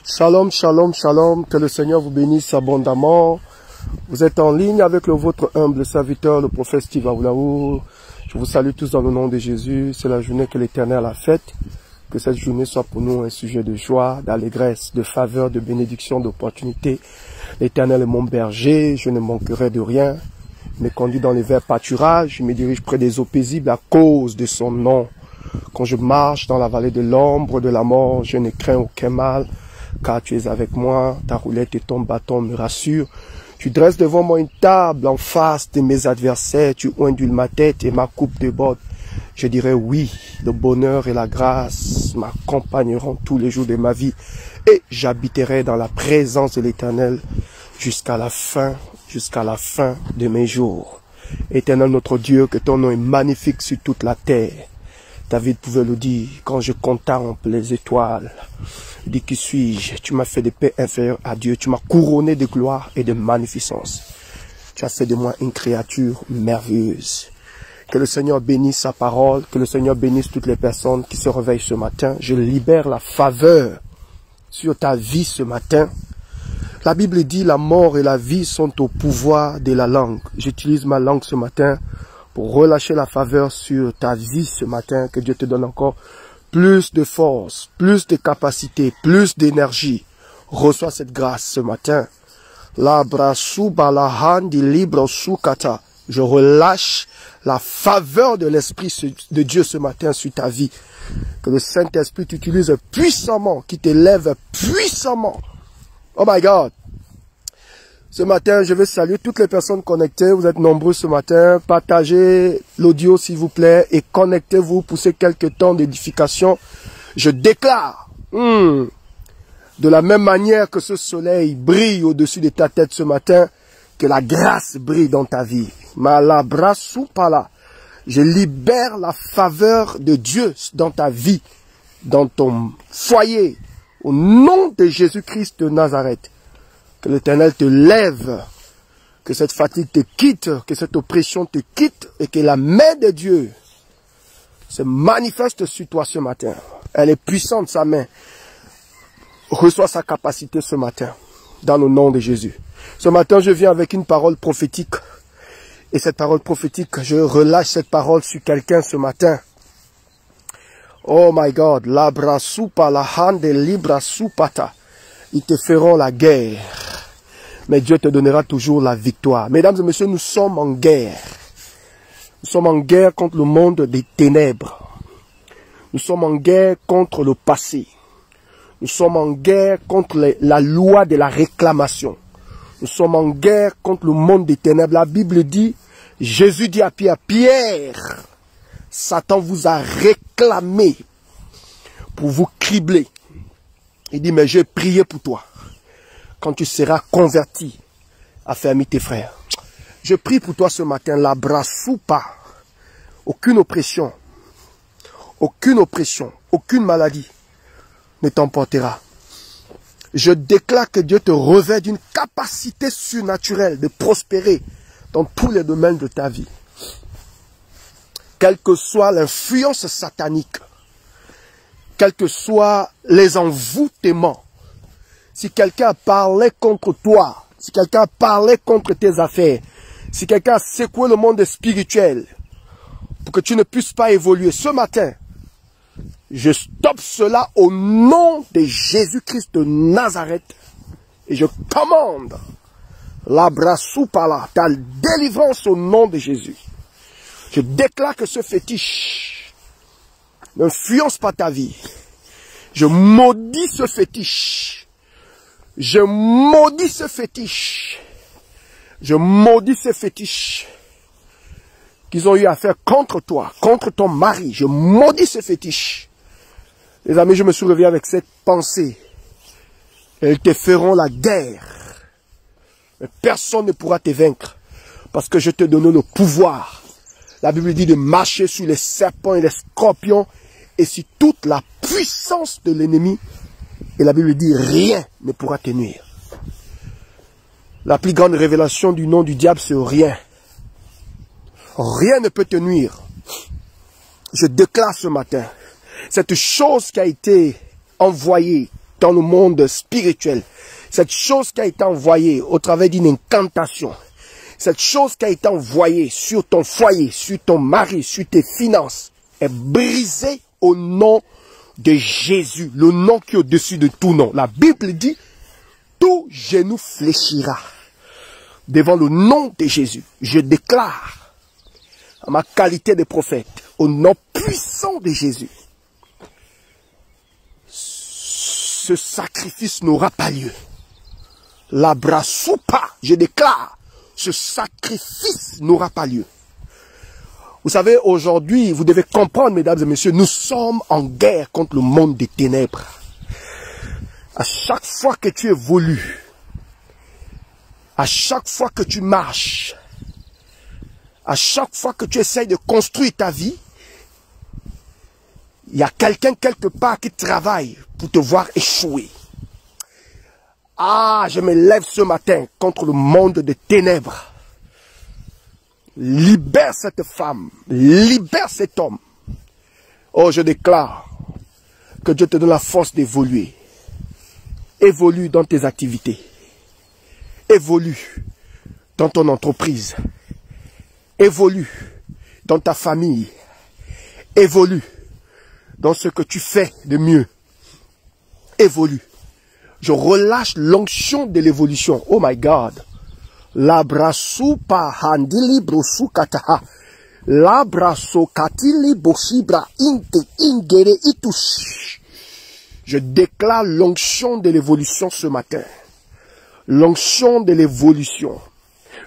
Shalom, shalom, shalom, que le Seigneur vous bénisse abondamment. Vous êtes en ligne avec votre humble serviteur, le prophète Steve Aoulaou. Je vous salue tous dans le nom de Jésus. C'est la journée que l'Éternel a faite. Que cette journée soit pour nous un sujet de joie, d'allégresse, de faveur, de bénédiction, d'opportunité. L'Éternel est mon berger, je ne manquerai de rien. Il me conduit dans les verts pâturages, je me dirige près des eaux paisibles à cause de son nom. Quand je marche dans la vallée de l'ombre de la mort, je ne crains aucun mal, car tu es avec moi, ta roulette et ton bâton me rassurent. Tu dresses devant moi une table en face de mes adversaires, tu ondules ma tête et ma coupe déborde. Je dirais oui, le bonheur et la grâce m'accompagneront tous les jours de ma vie et j'habiterai dans la présence de l'Éternel jusqu'à la fin de mes jours. Éternel notre Dieu, que ton nom est magnifique sur toute la terre. David pouvait le dire, quand je contemple les étoiles, il dit, qui suis-je? Tu m'as fait de paix inférieure à Dieu, tu m'as couronné de gloire et de magnificence. Tu as fait de moi une créature merveilleuse. Que le Seigneur bénisse sa parole, que le Seigneur bénisse toutes les personnes qui se réveillent ce matin. Je libère la faveur sur ta vie ce matin. La Bible dit, la mort et la vie sont au pouvoir de la langue. J'utilise ma langue ce matin pour relâcher la faveur sur ta vie ce matin. Que Dieu te donne encore plus de force, plus de capacité, plus d'énergie. Reçois cette grâce ce matin. Je relâche la faveur de l'Esprit de Dieu ce matin sur ta vie. Que le Saint-Esprit t'utilise puissamment, qui t'élève puissamment. Oh my God! Ce matin, je vais saluer toutes les personnes connectées. Vous êtes nombreux ce matin. Partagez l'audio s'il vous plaît et connectez-vous pour ces quelques temps d'édification. Je déclare, de la même manière que ce soleil brille au-dessus de ta tête ce matin, que la grâce brille dans ta vie. Malabrasupala. Je libère la faveur de Dieu dans ta vie, dans ton foyer, au nom de Jésus-Christ de Nazareth. Que l'Éternel te lève, que cette fatigue te quitte, que cette oppression te quitte et que la main de Dieu se manifeste sur toi ce matin. Elle est puissante, sa main. Reçois sa capacité ce matin, dans le nom de Jésus. Ce matin, je viens avec une parole prophétique. Et cette parole prophétique, je relâche cette parole sur quelqu'un ce matin. Oh my God, labrasupa la hande librasupata. Ils te feront la guerre, mais Dieu te donnera toujours la victoire. Mesdames et messieurs, nous sommes en guerre. Nous sommes en guerre contre le monde des ténèbres. Nous sommes en guerre contre le passé. Nous sommes en guerre contre la loi de la réclamation. Nous sommes en guerre contre le monde des ténèbres. La Bible dit, Jésus dit à Pierre, Satan vous a réclamé pour vous cribler. Il dit, mais je vais prier pour toi. Quand tu seras converti, affermis tes frères. Je prie pour toi ce matin, la brasoupa. Aucune oppression, aucune maladie ne t'emportera. Je déclare que Dieu te revêt d'une capacité surnaturelle de prospérer dans tous les domaines de ta vie. Quelle que soit l'influence satanique, quels que soient les envoûtements, si quelqu'un a parlé contre toi, si quelqu'un a parlé contre tes affaires, si quelqu'un a secoué le monde spirituel pour que tu ne puisses pas évoluer, ce matin, je stoppe cela au nom de Jésus-Christ de Nazareth et je commande l'abrasupala, ta délivrance au nom de Jésus. Je déclare que ce fétiche n'influence pas ta vie. Je maudis ce fétiche. Je maudis ce fétiche. Je maudis ce fétiche qu'ils ont eu à faire contre toi, contre ton mari. Je maudis ce fétiche. Les amis, je me suis réveillé avec cette pensée. Ils te feront la guerre. Mais personne ne pourra te vaincre. Parce que je te donne le pouvoir. La Bible dit de marcher sur les serpents et les scorpions et sur toute la puissance de l'ennemi. Et la Bible dit rien ne pourra te nuire. La plus grande révélation du nom du diable, c'est rien. Rien ne peut te nuire. Je déclare ce matin, cette chose qui a été envoyée dans le monde spirituel, cette chose qui a été envoyée au travers d'une incantation, cette chose qui a été envoyée sur ton foyer, sur ton mari, sur tes finances, est brisée au nom de Jésus, le nom qui est au-dessus de tout nom. La Bible dit, tout genou fléchira devant le nom de Jésus. Je déclare, en ma qualité de prophète, au nom puissant de Jésus, ce sacrifice n'aura pas lieu. La brasoupa, je déclare, ce sacrifice n'aura pas lieu. Vous savez, aujourd'hui, vous devez comprendre, mesdames et messieurs, nous sommes en guerre contre le monde des ténèbres. À chaque fois que tu évolues, à chaque fois que tu marches, à chaque fois que tu essayes de construire ta vie, il y a quelqu'un quelque part qui travaille pour te voir échouer. Ah, je me lève ce matin contre le monde des ténèbres. Libère cette femme, libère cet homme. Oh, je déclare que Dieu te donne la force d'évoluer. Évolue dans tes activités. Évolue dans ton entreprise. Évolue dans ta famille. Évolue dans ce que tu fais de mieux. Évolue. Je relâche l'onction de l'évolution. Oh my God. Labrasu pa handili brosu kataha. Labraso katili bosibra inte ingere itush. Je déclare l'onction de l'évolution ce matin. L'onction de l'évolution.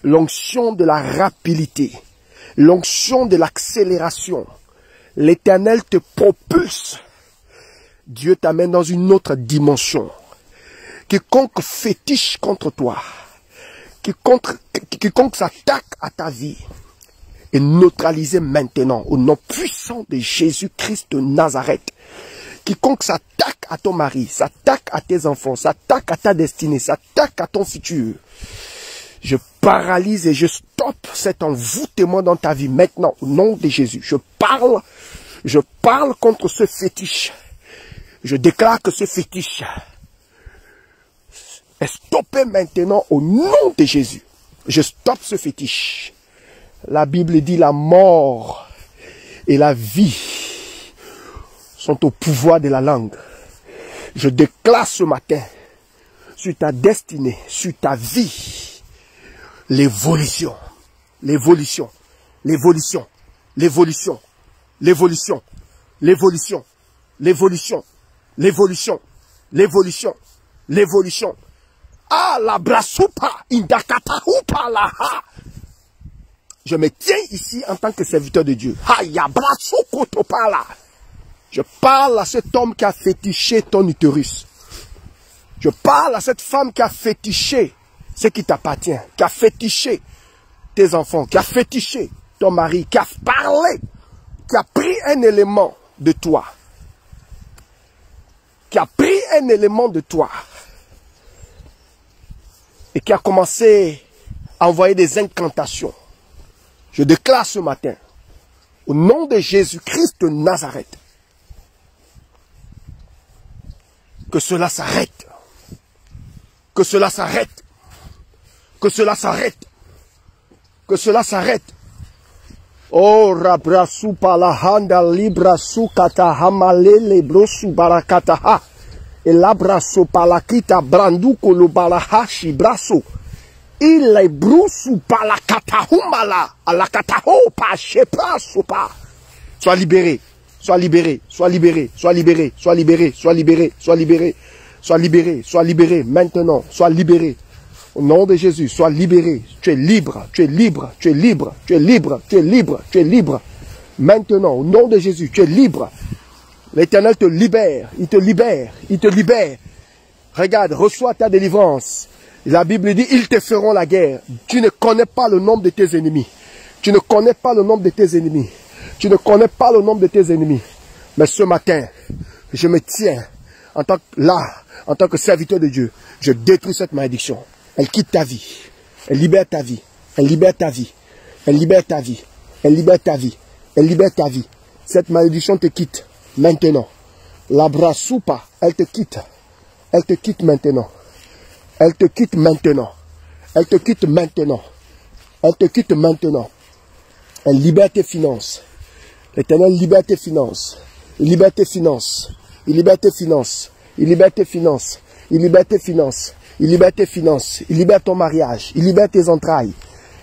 L'onction de la rapidité. L'onction de l'accélération. L'Éternel te propulse. Dieu t'amène dans une autre dimension. Quiconque fétiche contre toi, quiconque s'attaque à ta vie, est neutralisé maintenant au nom puissant de Jésus-Christ de Nazareth. Quiconque s'attaque à ton mari, s'attaque à tes enfants, s'attaque à ta destinée, s'attaque à ton futur, je paralyse et je stoppe cet envoûtement dans ta vie maintenant au nom de Jésus. Je parle contre ce fétiche. Je déclare que ce fétiche est stoppé maintenant au nom de Jésus. Je stoppe ce fétiche. La Bible dit la mort et la vie sont au pouvoir de la langue. Je déclare ce matin sur ta destinée, sur ta vie, l'évolution, l'évolution, l'évolution, l'évolution, l'évolution, l'évolution, l'évolution, l'évolution, l'évolution, l'évolution. Ah, la brasupa, indakata hupa la ha. Je me tiens ici en tant que serviteur de Dieu. Ha, ya brasukotopala. Je parle à cet homme qui a fétiché ton utérus. Je parle à cette femme qui a fétiché ce qui t'appartient, qui a fétiché tes enfants, qui a fétiché ton mari, qui a parlé, qui a pris un élément de toi, qui a pris un élément de toi et qui a commencé à envoyer des incantations. Je déclare ce matin, au nom de Jésus-Christ de Nazareth, que cela s'arrête, que cela s'arrête, que cela s'arrête, que cela s'arrête. Oh, rabrasu palahanda librasu katahamalele brosu barakataha. Et l'abraso palakita brandu kolobalahashi braso. Il est brusu palakatahumala. Alakataho pa shepraso pa. Sois libéré, sois libéré, sois libéré, sois libéré, sois libéré, sois libéré, sois libéré, sois libéré, sois libéré maintenant, sois libéré. Au nom de Jésus, sois libéré. Tu es libre, tu es libre, tu es libre, tu es libre, tu es libre, tu es libre. Maintenant, au nom de Jésus, tu es libre. L'Éternel te libère, il te libère, il te libère. Regarde, reçois ta délivrance. La Bible dit, ils te feront la guerre. Tu ne connais pas le nombre de tes ennemis. Tu ne connais pas le nombre de tes ennemis. Tu ne connais pas le nombre de tes ennemis. Mais ce matin, je me tiens en tant que serviteur de Dieu. Je détruis cette malédiction. Elle quitte ta vie. Elle libère ta vie. Elle libère ta vie. Elle libère ta vie. Elle libère ta vie. Elle libère ta vie. Cette malédiction te quitte maintenant. La brasupa, elle te quitte. Elle te quitte maintenant. Elle te quitte maintenant. Elle te quitte maintenant. Elle te quitte maintenant. Elle libère tes finances. L'Éternel libère tes finances. Il libère tes finances. Il libère tes finances. Il libère tes finances. Il libère tes finances. Il libère tes finances. Il libère ton mariage. Il libère tes entrailles.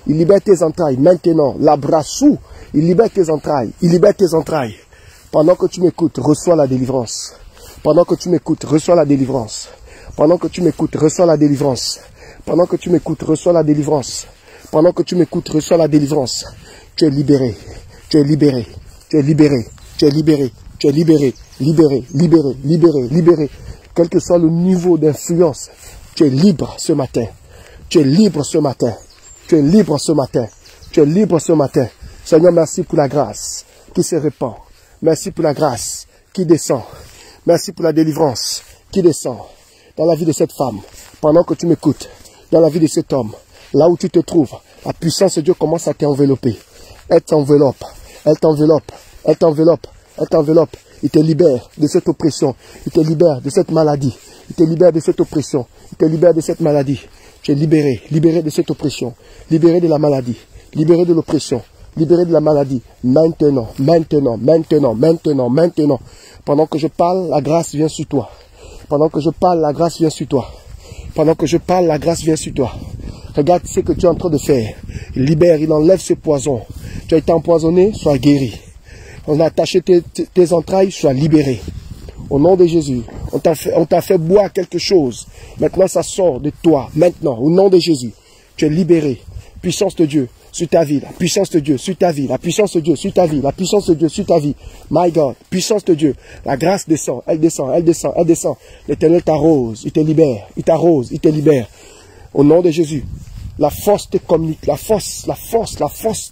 Il libère tes entrailles. Maintenant, la brassou, il libère tes entrailles. Il libère tes entrailles. Pendant que tu m'écoutes, reçois la délivrance. Pendant que tu m'écoutes, reçois la délivrance. Pendant que tu m'écoutes, reçois la délivrance. Pendant que tu m'écoutes, reçois la délivrance. Pendant que tu m'écoutes, reçois la délivrance. Tu es libéré. Tu es libéré. Tu es libéré. Tu es libéré. Tu es libéré. Libéré. Libéré. Libéré. Libéré. Quel que soit le niveau d'influence, tu es libre ce matin. Tu es libre ce matin. Tu es libre ce matin. Tu es libre ce matin. Seigneur, merci pour la grâce qui se répand. Merci pour la grâce qui descend. Merci pour la délivrance qui descend dans la vie de cette femme. Pendant que tu m'écoutes, dans la vie de cet homme, là où tu te trouves, la puissance de Dieu commence à t'envelopper. Elle t'enveloppe. Elle t'enveloppe. Elle t'enveloppe. Elle t'enveloppe. Il te libère de cette oppression. Il te libère de cette maladie. Il te libère de cette oppression. Il te libère de cette maladie. Tu es libéré. Libéré de cette oppression. Libéré de la maladie. Libéré de l'oppression. Libéré de la maladie. Maintenant. Maintenant. Maintenant. Maintenant. Maintenant. Pendant que je parle, la grâce vient sur toi. Pendant que je parle, la grâce vient sur toi. Pendant que je parle, la grâce vient sur toi. Regarde ce que tu es en train de faire. Il libère, il enlève ce poison. Tu as été empoisonné, sois guéri. On a attaché tes entrailles, sois libéré. Au nom de Jésus, on t'a fait boire quelque chose. Maintenant, ça sort de toi. Maintenant, au nom de Jésus, tu es libéré. Puissance de Dieu sur ta vie. La puissance de Dieu sur ta vie. La puissance de Dieu sur ta vie. La puissance de Dieu sur ta vie. My God, puissance de Dieu. La grâce descend, elle descend, elle descend, elle descend. L'Éternel t'arrose, il te libère. Il t'arrose, il te libère. Au nom de Jésus, la force te communique. La force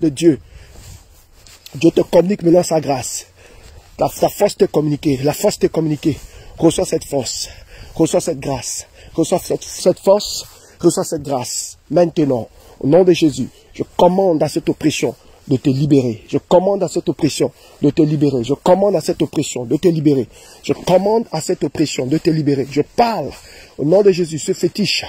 de Dieu. Dieu te communique maintenant sa grâce. La force te communique. La force te communique. Reçois cette force. Reçois cette grâce. Reçois cette force. Reçois cette grâce. Maintenant, au nom de Jésus, je commande à cette oppression de te libérer. Je commande à cette oppression de te libérer. Je commande à cette oppression de te libérer. Je commande à cette oppression de te libérer. Je parle au nom de Jésus. Ce fétiche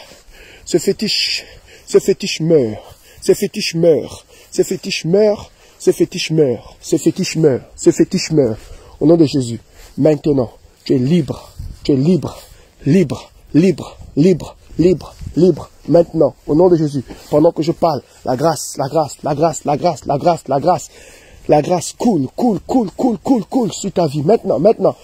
meurt. Ce fétiche meurt. Ce fétiche meurt. Ce fétiche meurt. Ce fétiche meurt. Ce fétiche meurt. Au nom de Jésus. Maintenant, tu es libre. Tu es libre. Libre. Libre. Libre. Libre. Libre. Maintenant, au nom de Jésus. Pendant que je parle, la grâce, la grâce, la grâce, la grâce, la grâce, la grâce. La grâce coule sur ta vie. Maintenant, maintenant.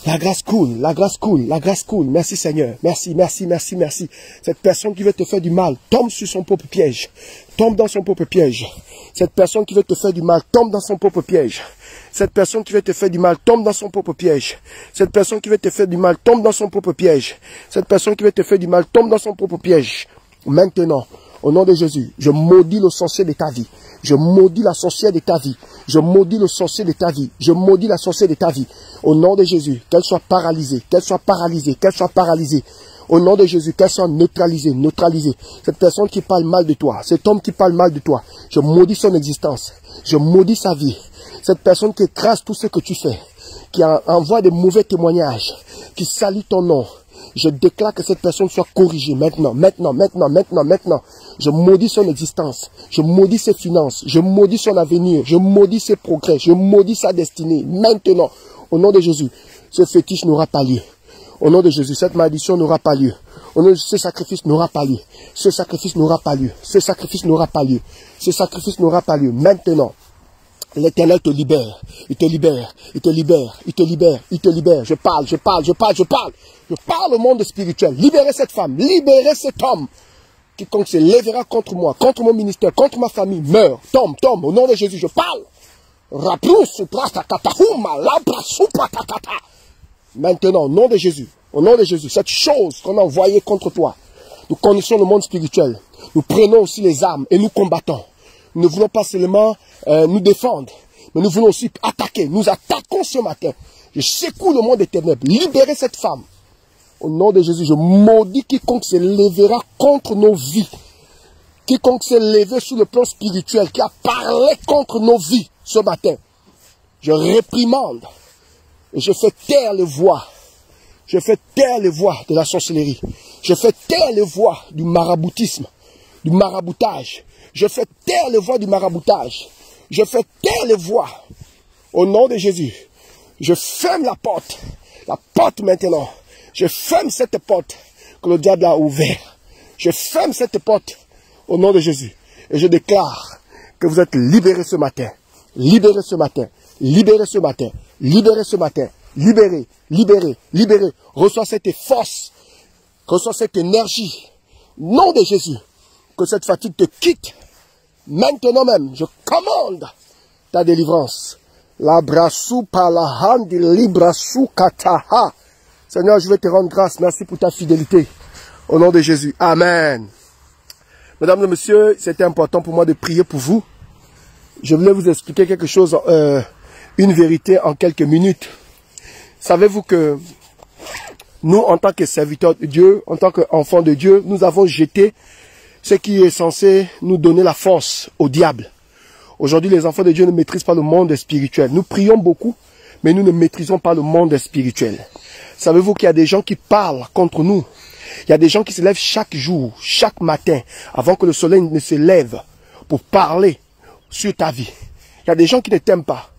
La grâce coule, la grâce coule, la grâce coule. Merci Seigneur. Merci, merci, merci, merci. Cette personne qui veut te faire du mal, tombe sur son propre piège. Tombe dans son propre piège. Cette personne qui veut te faire du mal, tombe dans son propre piège. Cette personne qui veut te faire du mal, tombe dans son propre piège. Cette personne qui veut te faire du mal, tombe dans son propre piège. Cette personne qui veut te faire du mal, tombe dans son propre piège. Maintenant, au nom de Jésus, je maudis le sorcier de ta vie. Je maudis la sorcière de ta vie. Je maudis le sorcier de ta vie. Je maudis la sorcière de ta vie. Au nom de Jésus, qu'elle soit paralysée, qu'elle soit paralysée, qu'elle soit paralysée. Au nom de Jésus, qu'elle soit neutralisée, neutralisée. Cette personne qui parle mal de toi, cet homme qui parle mal de toi, je maudis son existence. Je maudis sa vie. Cette personne qui écrase tout ce que tu fais, qui envoie des mauvais témoignages, qui salit ton nom. Je déclare que cette personne soit corrigée maintenant, maintenant, maintenant, maintenant, maintenant. Je maudis son existence. Je maudis ses finances. Je maudis son avenir. Je maudis ses progrès. Je maudis sa destinée. Maintenant, au nom de Jésus, ce fétiche n'aura pas lieu. Au nom de Jésus, cette malédiction n'aura pas lieu. Au nom de Jésus, ce sacrifice n'aura pas lieu. Ce sacrifice n'aura pas lieu. Ce sacrifice n'aura pas lieu. Ce sacrifice n'aura pas lieu. Maintenant, l'Éternel te libère. Il te libère. Il te libère. Il te libère. Il te libère. Je parle, je parle, je parle, je parle. Je parle au monde spirituel. Libérez cette femme. Libérez cet homme. Quiconque se lèvera contre moi, contre mon ministère, contre ma famille, meurt. Tombe, tombe. Au nom de Jésus, je parle. Maintenant, au nom de Jésus, cette chose qu'on a envoyée contre toi, nous connaissons le monde spirituel. Nous prenons aussi les armes et nous combattons. Nous ne voulons pas seulement nous défendre, mais nous voulons aussi attaquer. Nous attaquons ce matin. Je secoue le monde des ténèbres. Libérez cette femme. Au nom de Jésus, je maudis quiconque se lèvera contre nos vies. Quiconque s'est levé sur le plan spirituel, qui a parlé contre nos vies ce matin. Je réprimande et je fais taire les voix Je fais taire les voix de la sorcellerie. Je fais taire les voix du maraboutisme, du maraboutage. Je fais taire les voix du maraboutage. Je fais taire les voix. Au nom de Jésus, je ferme la porte. La porte maintenant. Je ferme cette porte que le diable a ouverte. Je ferme cette porte au nom de Jésus. Et je déclare que vous êtes libérés ce matin. Libérés ce matin. Libérés ce matin. Libérés ce matin. Libérés, libérés, libérés. Reçois cette force. Reçois cette énergie. Au nom de Jésus. Que cette fatigue te quitte. Maintenant même, je commande ta délivrance. La brassou par la handi librassou kataha. Seigneur, je vais te rendre grâce. Merci pour ta fidélité. Au nom de Jésus. Amen. Mesdames et messieurs, c'était important pour moi de prier pour vous. Je voulais vous expliquer quelque chose, une vérité en quelques minutes. Savez-vous que nous, en tant que serviteurs de Dieu, en tant qu'enfants de Dieu, nous avons jeté ce qui est censé nous donner la force au diable. Aujourd'hui, les enfants de Dieu ne maîtrisent pas le monde spirituel. Nous prions beaucoup, mais nous ne maîtrisons pas le monde spirituel. Savez-vous qu'il y a des gens qui parlent contre nous? Il y a des gens qui se lèvent chaque jour, chaque matin, avant que le soleil ne se lève, pour parler sur ta vie. Il y a des gens qui ne t'aiment pas.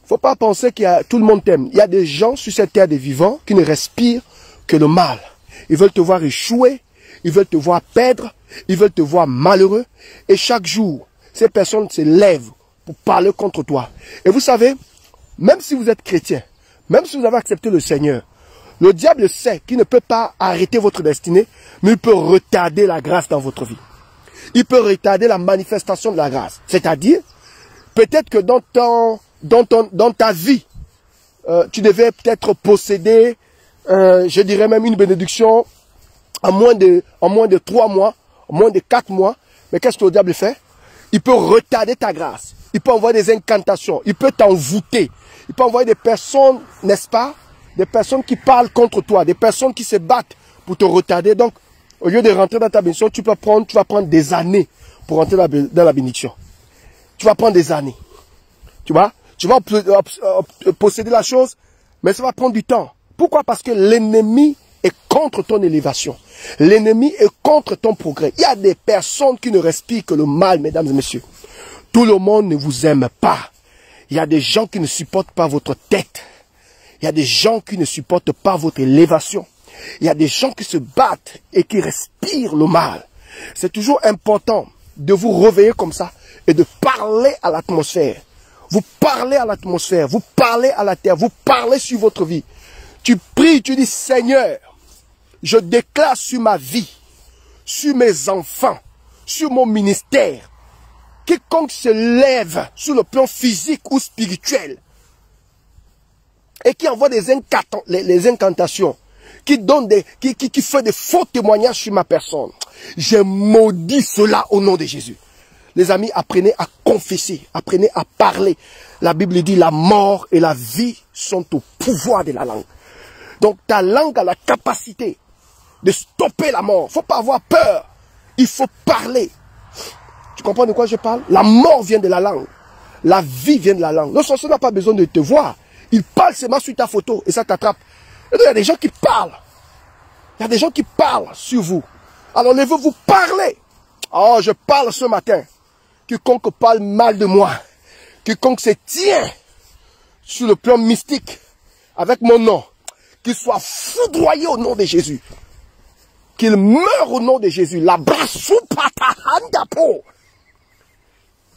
Il ne faut pas penser que tout le monde t'aime. Il y a des gens sur cette terre des vivants qui ne respirent que le mal. Ils veulent te voir échouer, ils veulent te voir perdre, ils veulent te voir malheureux. Et chaque jour, ces personnes se lèvent pour parler contre toi. Et vous savez, même si vous êtes chrétien, même si vous avez accepté le Seigneur, le diable sait qu'il ne peut pas arrêter votre destinée, mais il peut retarder la grâce dans votre vie. Il peut retarder la manifestation de la grâce. C'est-à-dire, peut-être que dans ta vie, tu devais peut-être posséder, je dirais même une bénédiction en moins de 3 mois, en moins de 4 mois. Mais qu'est-ce que le diable fait? Il peut retarder ta grâce. Il peut envoyer des incantations. Il peut t'envoûter. Il peut envoyer des personnes, n'est-ce pas? Des personnes qui parlent contre toi. Des personnes qui se battent pour te retarder. Donc, au lieu de rentrer dans ta bénédiction, tu vas prendre des années pour rentrer dans la bénédiction. Tu vas prendre des années. Tu vas posséder la chose, mais ça va prendre du temps. Pourquoi? Parce que l'ennemi est contre ton élévation. L'ennemi est contre ton progrès. Il y a des personnes qui ne respirent que le mal, mesdames et messieurs. Tout le monde ne vous aime pas. Il y a des gens qui ne supportent pas votre tête. Il y a des gens qui ne supportent pas votre élévation. Il y a des gens qui se battent et qui respirent le mal. C'est toujours important de vous réveiller comme ça et de parler à l'atmosphère. Vous parlez à l'atmosphère, vous parlez à la terre, vous parlez sur votre vie. Tu pries, tu dis, Seigneur, je déclare sur ma vie, sur mes enfants, sur mon ministère, quiconque se lève sur le plan physique ou spirituel et qui envoie les incantations, qui fait des faux témoignages sur ma personne, je maudis cela au nom de Jésus. Les amis, apprenez à confesser, apprenez à parler. La Bible dit la mort et la vie sont au pouvoir de la langue. Donc ta langue a la capacité de stopper la mort. Il ne faut pas avoir peur. Il faut parler. Tu comprends de quoi je parle? La mort vient de la langue. La vie vient de la langue. Le sorcier n'a pas besoin de te voir. Il parle seulement sur ta photo et ça t'attrape. Et donc il y a des gens qui parlent. Il y a des gens qui parlent sur vous. Alors levez-vous, parlez. Oh, je parle ce matin. Quiconque parle mal de moi, quiconque se tient sur le plan mystique avec mon nom, qu'il soit foudroyé au nom de Jésus. Qu'il meure au nom de Jésus.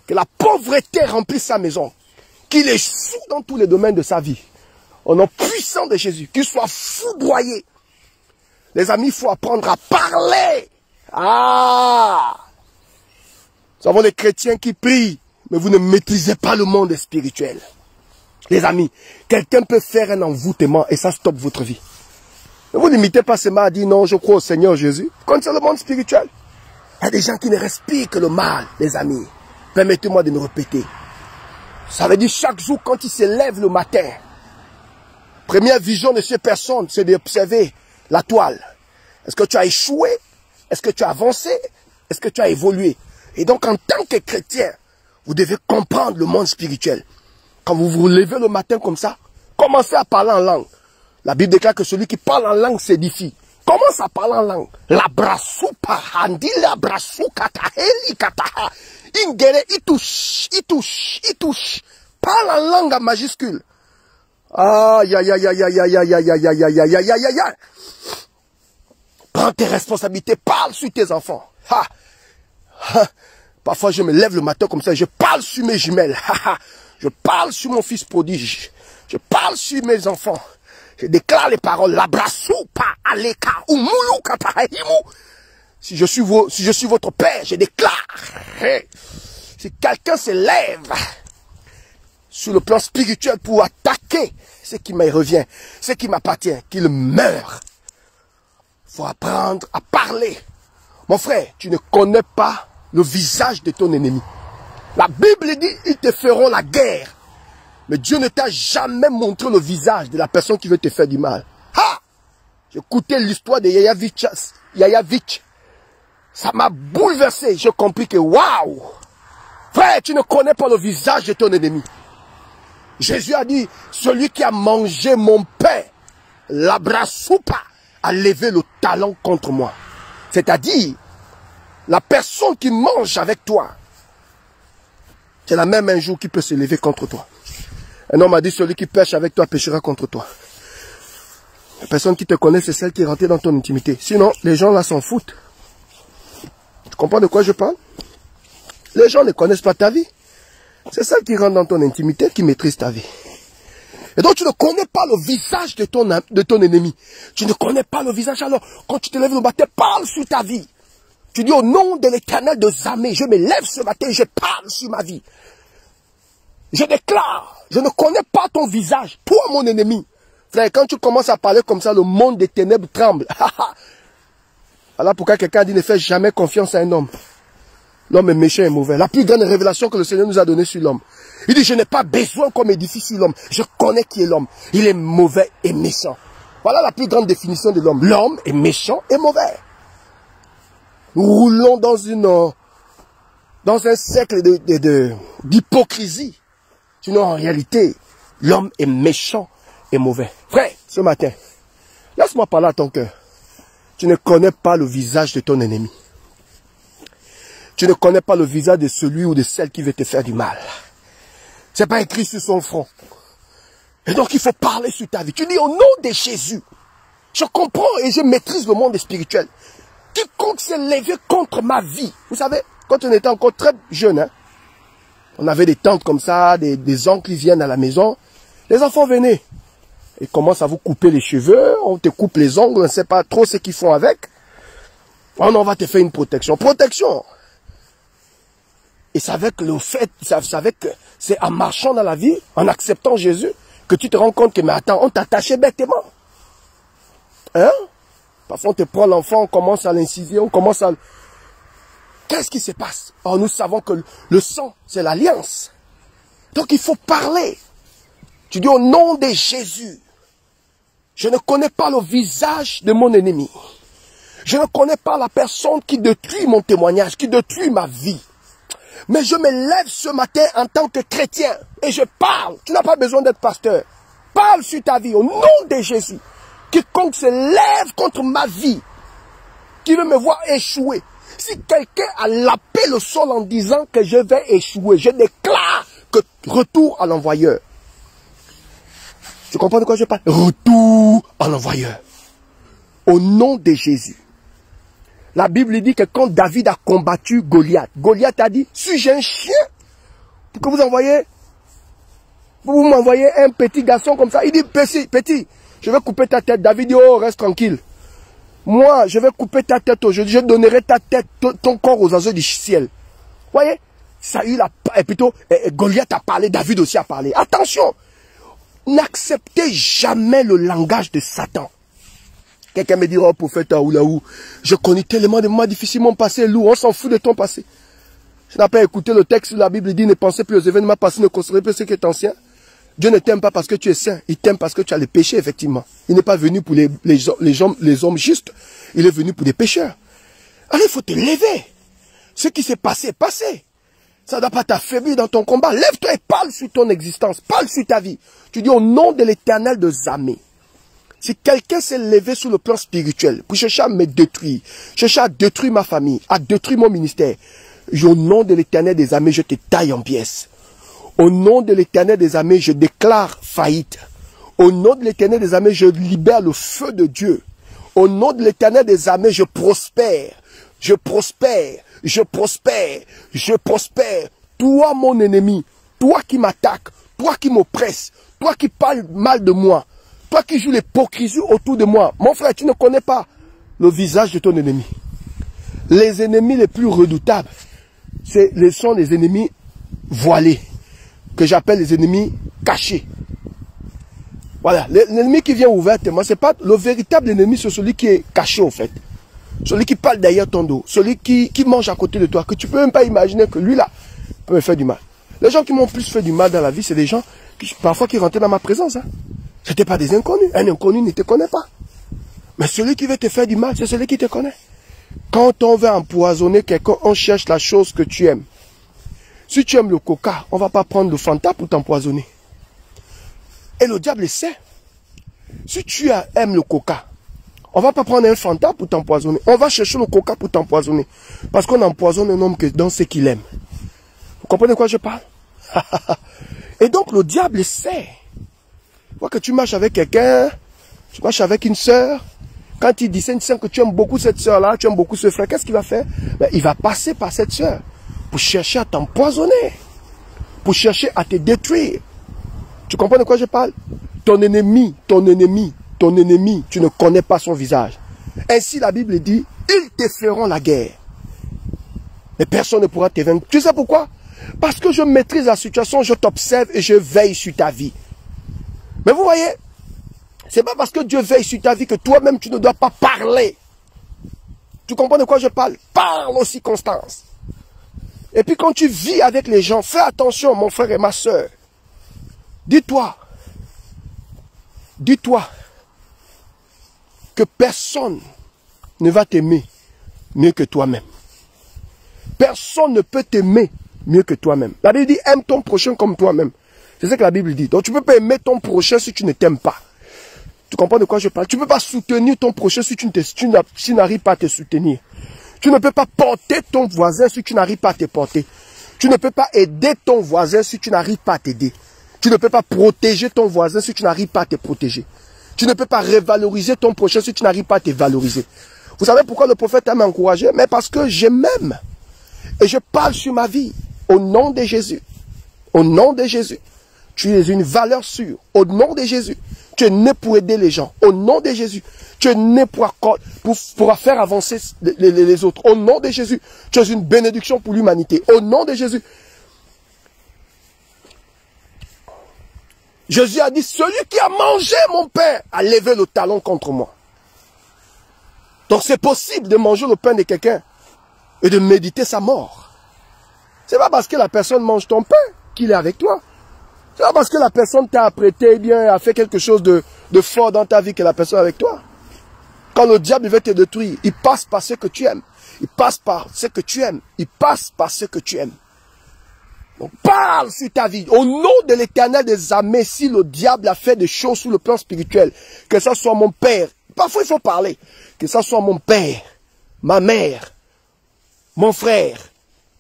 Que la pauvreté remplisse sa maison. Qu'il échoue dans tous les domaines de sa vie. Au nom puissant de Jésus. Qu'il soit foudroyé. Les amis, il faut apprendre à parler. Ah! Nous avons des chrétiens qui prient, mais vous ne maîtrisez pas le monde spirituel. Les amis, quelqu'un peut faire un envoûtement et ça stoppe votre vie. Ne vous limitez pas seulement à dire non, je crois au Seigneur Jésus. Quand c'est le monde spirituel, il y a des gens qui ne respirent que le mal, les amis. Permettez-moi de me répéter. Ça veut dire chaque jour quand ils se lèvent le matin, première vision de ces personnes, c'est d'observer la toile. Est-ce que tu as échoué? Est-ce que tu as avancé? Est-ce que tu as évolué? Et donc, en tant que chrétien, vous devez comprendre le monde spirituel. Quand vous vous levez le matin comme ça, commencez à parler en langue. La Bible déclare que celui qui parle en langue s'édifie. Commence à parler en langue. La brasupa handi la brasuka taheli kataha. Ingere itouche, itouche, itouche. Parle en langue en majuscule. Aïe, aïe, aïe, aïe, aïe, aïe, aïe, aïe, aïe, aïe, aïe, aïe, aïe, aïe. Prends tes responsabilités, parle sur tes enfants. Ha. Ha. Parfois, je me lève le matin comme ça, je parle sur mes jumelles. Ha, ha. Je parle sur mon fils prodige. Je parle sur mes enfants. Je déclare les paroles. Labrasupa aleka umulu katahimu. Si je suis votre père, je déclare. Si quelqu'un se lève sur le plan spirituel pour attaquer ce qui me revient, ce qui m'appartient, qu'il meure. Il faut apprendre à parler. Mon frère, tu ne connais pas le visage de ton ennemi. La Bible dit, ils te feront la guerre. Mais Dieu ne t'a jamais montré le visage de la personne qui veut te faire du mal. Ha! J'écoutais l'histoire de Yaya Vich. Ça m'a bouleversé. J'ai compris que, waouh! Frère, tu ne connais pas le visage de ton ennemi. Jésus a dit, celui qui a mangé mon pain, l'abrasupa, a levé le talon contre moi. C'est-à-dire, la personne qui mange avec toi, c'est la même un jour qui peut se lever contre toi. Un homme a dit, celui qui pêche avec toi pêchera contre toi. La personne qui te connaît, c'est celle qui est rentrée dans ton intimité. Sinon, les gens là s'en foutent. Tu comprends de quoi je parle? Les gens ne connaissent pas ta vie. C'est celle qui rentre dans ton intimité qui maîtrise ta vie. Et donc tu ne connais pas le visage de ton ennemi. Tu ne connais pas le visage. Alors, quand tu te lèves le matin, parle sur ta vie. Tu dis au nom de l'Éternel de Zamé, je me lève ce matin et je parle sur ma vie. Je déclare, je ne connais pas ton visage, toi mon ennemi. Frère, quand tu commences à parler comme ça, le monde des ténèbres tremble. Voilà pourquoi quelqu'un dit ne fais jamais confiance à un homme. L'homme est méchant et mauvais. La plus grande révélation que le Seigneur nous a donnée sur l'homme. Il dit, je n'ai pas besoin qu'on m'édifie sur l'homme. Je connais qui est l'homme. Il est mauvais et méchant. Voilà la plus grande définition de l'homme. L'homme est méchant et mauvais. Nous roulons dans un cercle d'hypocrisie. Sinon, en réalité, l'homme est méchant et mauvais. Frère, ce matin, laisse-moi parler à ton cœur. Tu ne connais pas le visage de ton ennemi. Tu ne connais pas le visage de celui ou de celle qui veut te faire du mal. C'est pas écrit sur son front. Et donc, il faut parler sur ta vie. Tu dis au nom de Jésus. Je comprends et je maîtrise le monde spirituel. Quiconque s'est levé contre ma vie. Vous savez, quand on était encore très jeune, hein, on avait des tantes comme ça, des oncles qui viennent à la maison. Les enfants venaient. Ils commencent à vous couper les cheveux. On te coupe les ongles. On ne sait pas trop ce qu'ils font avec. On va te faire une protection. Protection. Et savait que le fait, savait que c'est en marchant dans la vie, en acceptant Jésus, que tu te rends compte que, mais attends, on t'attachait bêtement. Hein? Parfois on te prend l'enfant, on commence à l'inciser, on commence à... Qu'est-ce qui se passe? Or nous savons que le sang, c'est l'alliance. Donc il faut parler. Tu dis au nom de Jésus, je ne connais pas le visage de mon ennemi. Je ne connais pas la personne qui détruit mon témoignage, qui détruit ma vie. Mais je me lève ce matin en tant que chrétien et je parle. Tu n'as pas besoin d'être pasteur. Parle sur ta vie au nom de Jésus. Quiconque se lève contre ma vie, qui veut me voir échouer. Si quelqu'un a lapé le sol en disant que je vais échouer, je déclare que retour à l'envoyeur. Tu comprends de quoi je parle? Retour à l'envoyeur. Au nom de Jésus. La Bible dit que quand David a combattu Goliath, Goliath a dit, suis-je un chien pour que vous m'envoyez un petit garçon comme ça? Il dit, petit, je vais couper ta tête. David dit, oh, reste tranquille. Moi, je vais couper ta tête aujourd'hui. Je donnerai ta tête, ton corps aux oiseaux du ciel. Vous voyez? Goliath a parlé, David aussi a parlé. Attention, n'acceptez jamais le langage de Satan. Quelqu'un me dira, oh prophète, Aoulaou, je connais tellement de moments difficiles, mon passé est lourd, on s'en fout de ton passé. Je n'ai pas écouté le texte où la Bible dit, ne pensez plus aux événements passés, ne considérez plus ce qui est ancien. Dieu ne t'aime pas parce que tu es saint, il t'aime parce que tu as les péchés, effectivement. Il n'est pas venu pour les hommes justes, il est venu pour des pécheurs. Alors il faut te lever. Ce qui s'est passé est passé. Ça ne doit pas t'affaiblir dans ton combat. Lève-toi et parle sur ton existence, parle sur ta vie. Tu dis au nom de l'Éternel de Zamé. Si quelqu'un s'est levé sur le plan spirituel pour chercher à me détruire, chercher à détruire ma famille, à détruire mon ministère, au nom de l'Éternel des armées, je te taille en pièces. Au nom de l'Éternel des armées, je déclare faillite. Au nom de l'Éternel des armées, je libère le feu de Dieu. Au nom de l'Éternel des armées, je prospère. Je prospère. Je prospère. Je prospère. Toi, mon ennemi, toi qui m'attaques, toi qui m'oppresses, toi qui parles mal de moi, toi qui joues l'hypocrisie autour de moi, mon frère, tu ne connais pas le visage de ton ennemi. Les ennemis les plus redoutables, sont les ennemis voilés, que j'appelle les ennemis cachés. Voilà, l'ennemi qui vient ouvertement, c'est pas le véritable ennemi, c'est celui qui est caché en fait. Celui qui parle derrière ton dos, celui qui mange à côté de toi, que tu peux même pas imaginer que lui là peut me faire du mal. Les gens qui m'ont plus fait du mal dans la vie, c'est des gens qui parfois qui rentraient dans ma présence. Hein. C'était pas des inconnus. Un inconnu ne te connaît pas. Mais celui qui veut te faire du mal, c'est celui qui te connaît. Quand on veut empoisonner quelqu'un, on cherche la chose que tu aimes. Si tu aimes le coca, on ne va pas prendre le Fanta pour t'empoisonner. Et le diable le sait. Si tu aimes le coca, on ne va pas prendre un Fanta pour t'empoisonner. On va chercher le coca pour t'empoisonner. Parce qu'on empoisonne un homme que dans ce qu'il aime. Vous comprenez de quoi je parle? Et donc le diable le sait. Tu vois que tu marches avec quelqu'un, tu marches avec une sœur. Quand il discerne que tu aimes beaucoup cette sœur-là, tu aimes beaucoup ce frère, qu'est-ce qu'il va faire? Ben, il va passer par cette sœur pour chercher à t'empoisonner, pour chercher à te détruire. Tu comprends de quoi je parle? Ton ennemi, tu ne connais pas son visage. Ainsi la Bible dit, ils te feront la guerre. Mais personne ne pourra te vaincre. Tu sais pourquoi? Parce que je maîtrise la situation, je t'observe et je veille sur ta vie. Mais vous voyez, c'est pas parce que Dieu veille sur ta vie que toi-même tu ne dois pas parler. Tu comprends de quoi je parle? Parle aux circonstances. Et puis quand tu vis avec les gens, fais attention mon frère et ma soeur. Dis-toi que personne ne va t'aimer mieux que toi-même. Personne ne peut t'aimer mieux que toi-même. La Bible dit aime ton prochain comme toi-même. C'est ce que la Bible dit. Donc tu ne peux pas aimer ton prochain si tu ne t'aimes pas. Tu comprends de quoi je parle? Tu ne peux pas soutenir ton prochain si tu n'arrives pas à te soutenir. Tu ne peux pas porter ton voisin si tu n'arrives pas à te porter. Tu ne peux pas aider ton voisin si tu n'arrives pas à t'aider. Tu ne peux pas protéger ton voisin si tu n'arrives pas à te protéger. Tu ne peux pas revaloriser ton prochain si tu n'arrives pas à te valoriser. Vous savez pourquoi le prophète m'a encouragé? Mais parce que je m'aime. Et je parle sur ma vie. Au nom de Jésus. Au nom de Jésus. Tu es une valeur sûre. Au nom de Jésus. Tu es né pour aider les gens. Au nom de Jésus. Tu es né pour faire avancer les autres. Au nom de Jésus. Tu es une bénédiction pour l'humanité. Au nom de Jésus. Jésus a dit, celui qui a mangé mon pain a levé le talon contre moi. Donc c'est possible de manger le pain de quelqu'un et de méditer sa mort. C'est pas parce que la personne mange ton pain qu'il est avec toi. C'est pas parce que la personne t'a apprêté, eh bien, a fait quelque chose de fort dans ta vie que la personne est avec toi. Quand le diable veut te détruire, il passe par ce que tu aimes. Il passe par ce que tu aimes. Il passe par ce que tu aimes. Donc parle sur ta vie. Au nom de l'Éternel des armées, si le diable a fait des choses sur le plan spirituel, que ça soit mon père, parfois il faut parler, que ça soit mon père, ma mère, mon frère,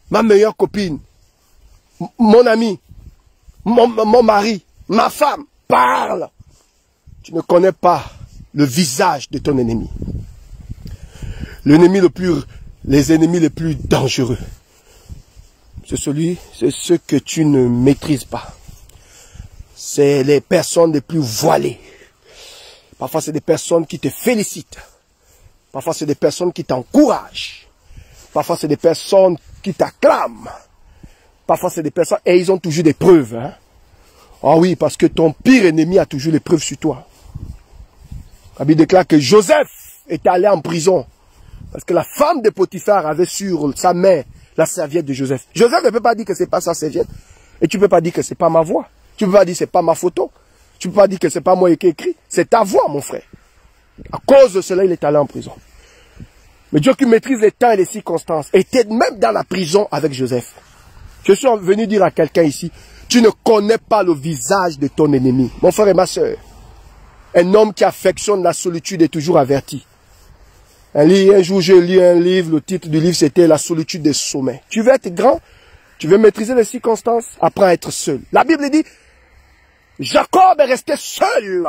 ma meilleure copine, mon ami, mon mari, ma femme, parle. Tu ne connais pas le visage de ton ennemi. L'ennemi les ennemis les plus dangereux, c'est ceux que tu ne maîtrises pas. C'est les personnes les plus voilées. Parfois c'est des personnes qui te félicitent. Parfois c'est des personnes qui t'encouragent. Parfois c'est des personnes qui t'acclament. Parfois c'est des personnes, et ils ont toujours des preuves. Hein? Ah oui, parce que ton pire ennemi a toujours les preuves sur toi. La Bible déclare que Joseph est allé en prison. Parce que la femme de Potiphar avait sur sa main la serviette de Joseph. Joseph ne peut pas dire que c'est pas sa serviette. Et tu ne peux pas dire que c'est pas ma voix. Tu ne peux pas dire que c'est pas ma photo. Tu ne peux pas dire que c'est pas moi qui ai écrit. C'est ta voix, mon frère. À cause de cela, il est allé en prison. Mais Dieu qui maîtrise les temps et les circonstances était même dans la prison avec Joseph. Je suis venu dire à quelqu'un ici, tu ne connais pas le visage de ton ennemi. Mon frère et ma soeur, Un homme qui affectionne la solitude est toujours averti. Un jour, j'ai lu un livre, le titre du livre, c'était « La solitude des sommets ». Tu veux être grand, tu veux maîtriser les circonstances, apprends à être seul. La Bible dit, Jacob est resté seul.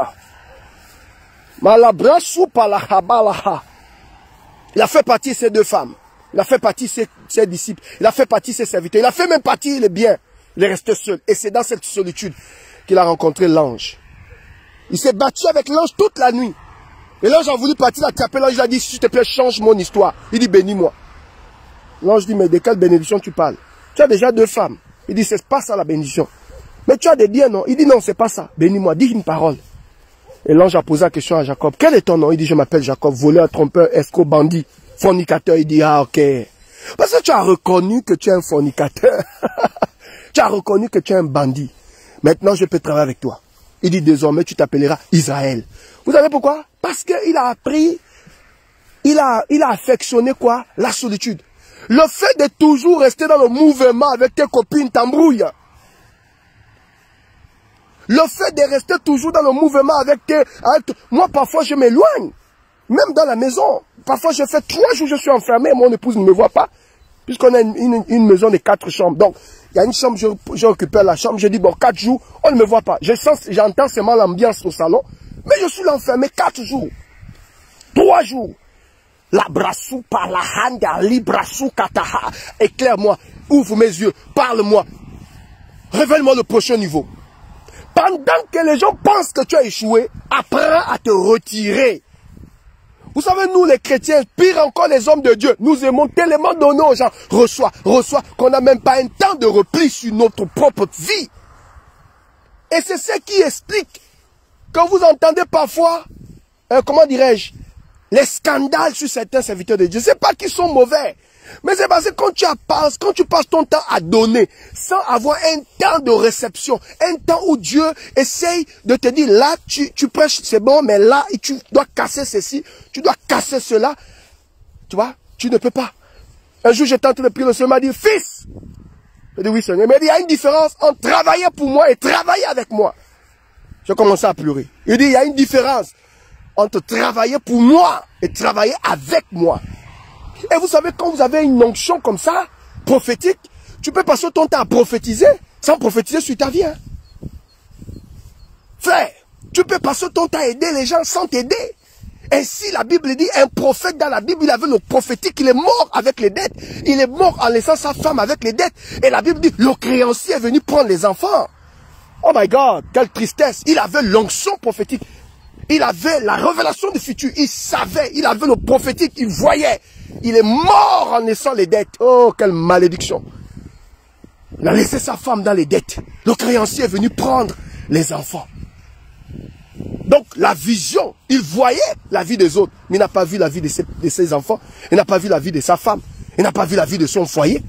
Il a fait partie de ses 2 femmes. Il a fait partie de ses disciples. Il a fait partie de ses serviteurs. Il a fait même partie des biens. Il est resté seul. Et c'est dans cette solitude qu'il a rencontré l'ange. Il s'est battu avec l'ange toute la nuit. Et l'ange a voulu partir l'attraper. L'ange a dit, s'il te plaît, change mon histoire. Il dit, bénis-moi. L'ange dit, mais de quelle bénédiction tu parles? Tu as déjà 2 femmes. Il dit, c'est pas ça la bénédiction. Mais tu as des biens, non? Il dit, non, c'est pas ça. Bénis-moi, dis une parole. Et l'ange a posé la question à Jacob. Quel est ton nom? Il dit, je m'appelle Jacob, voleur, trompeur, escroc, bandit, fornicateur. Il dit, ah, ok. Parce que tu as reconnu que tu es un fornicateur. Tu as reconnu que tu es un bandit. Maintenant, je peux travailler avec toi. Il dit, désormais, tu t'appelleras Israël. Vous savez pourquoi? Parce qu'il a appris, il a affectionné quoi? La solitude. Le fait de toujours rester dans le mouvement avec tes copines t'embrouille. Le fait de rester toujours dans le mouvement avec moi, parfois, je m'éloigne. Même dans la maison. Parfois, je fais 3 jours, je suis enfermé, mon épouse ne me voit pas. Puisqu'on a une maison de 4 chambres. Donc, il y a une chambre, je récupère la chambre, je dis, bon, 4 jours, on ne me voit pas. J'entends seulement l'ambiance au salon, mais je suis enfermé 4 jours. 3 jours. La brassou par la handa, li brassou kataha. Éclaire-moi, ouvre mes yeux, parle-moi. Révèle-moi le prochain niveau. Pendant que les gens pensent que tu as échoué, apprends à te retirer. Vous savez, nous les chrétiens, pire encore les hommes de Dieu, nous aimons tellement donner aux gens, reçois, qu'on n'a même pas un temps de repli sur notre propre vie. Et c'est ce qui explique que vous entendez parfois, comment dirais-je, les scandales sur certains serviteurs de Dieu. C'est pas qu'ils sont mauvais, mais c'est parce que quand tu passes ton temps à donner, sans avoir un temps de réception, un temps où Dieu essaye de te dire, là, tu prêches, c'est bon, mais là, tu dois casser ceci, tu dois casser cela. Tu vois, tu ne peux pas. Un jour, j'étais en train de prier, le Seigneur m'a dit, fils. Je dis, oui, Seigneur. Il m'a dit, il y a une différence entre travailler pour moi et travailler avec moi. J'ai commencé à pleurer. Il dit, il y a une différence entre travailler pour moi et travailler avec moi. Et vous savez, quand vous avez une onction comme ça, prophétique, tu peux passer ton temps à prophétiser sans prophétiser sur ta vie. Hein. Frère, tu peux passer ton temps à aider les gens sans t'aider. Ainsi, la Bible dit, un prophète dans la Bible, il avait le prophétique, il est mort avec les dettes. Il est mort en laissant sa femme avec les dettes. Et la Bible dit, le créancier est venu prendre les enfants. Oh my God, quelle tristesse. Il avait l'onction prophétique. Il avait la révélation du futur. Il savait, il avait le prophétique, il voyait. Il est mort en laissant les dettes. Oh, quelle malédiction. Il a laissé sa femme dans les dettes. Le créancier est venu prendre les enfants. Donc, la vision, il voyait la vie des autres, mais il n'a pas vu la vie de ses enfants. Il n'a pas vu la vie de sa femme. Il n'a pas vu la vie de son foyer.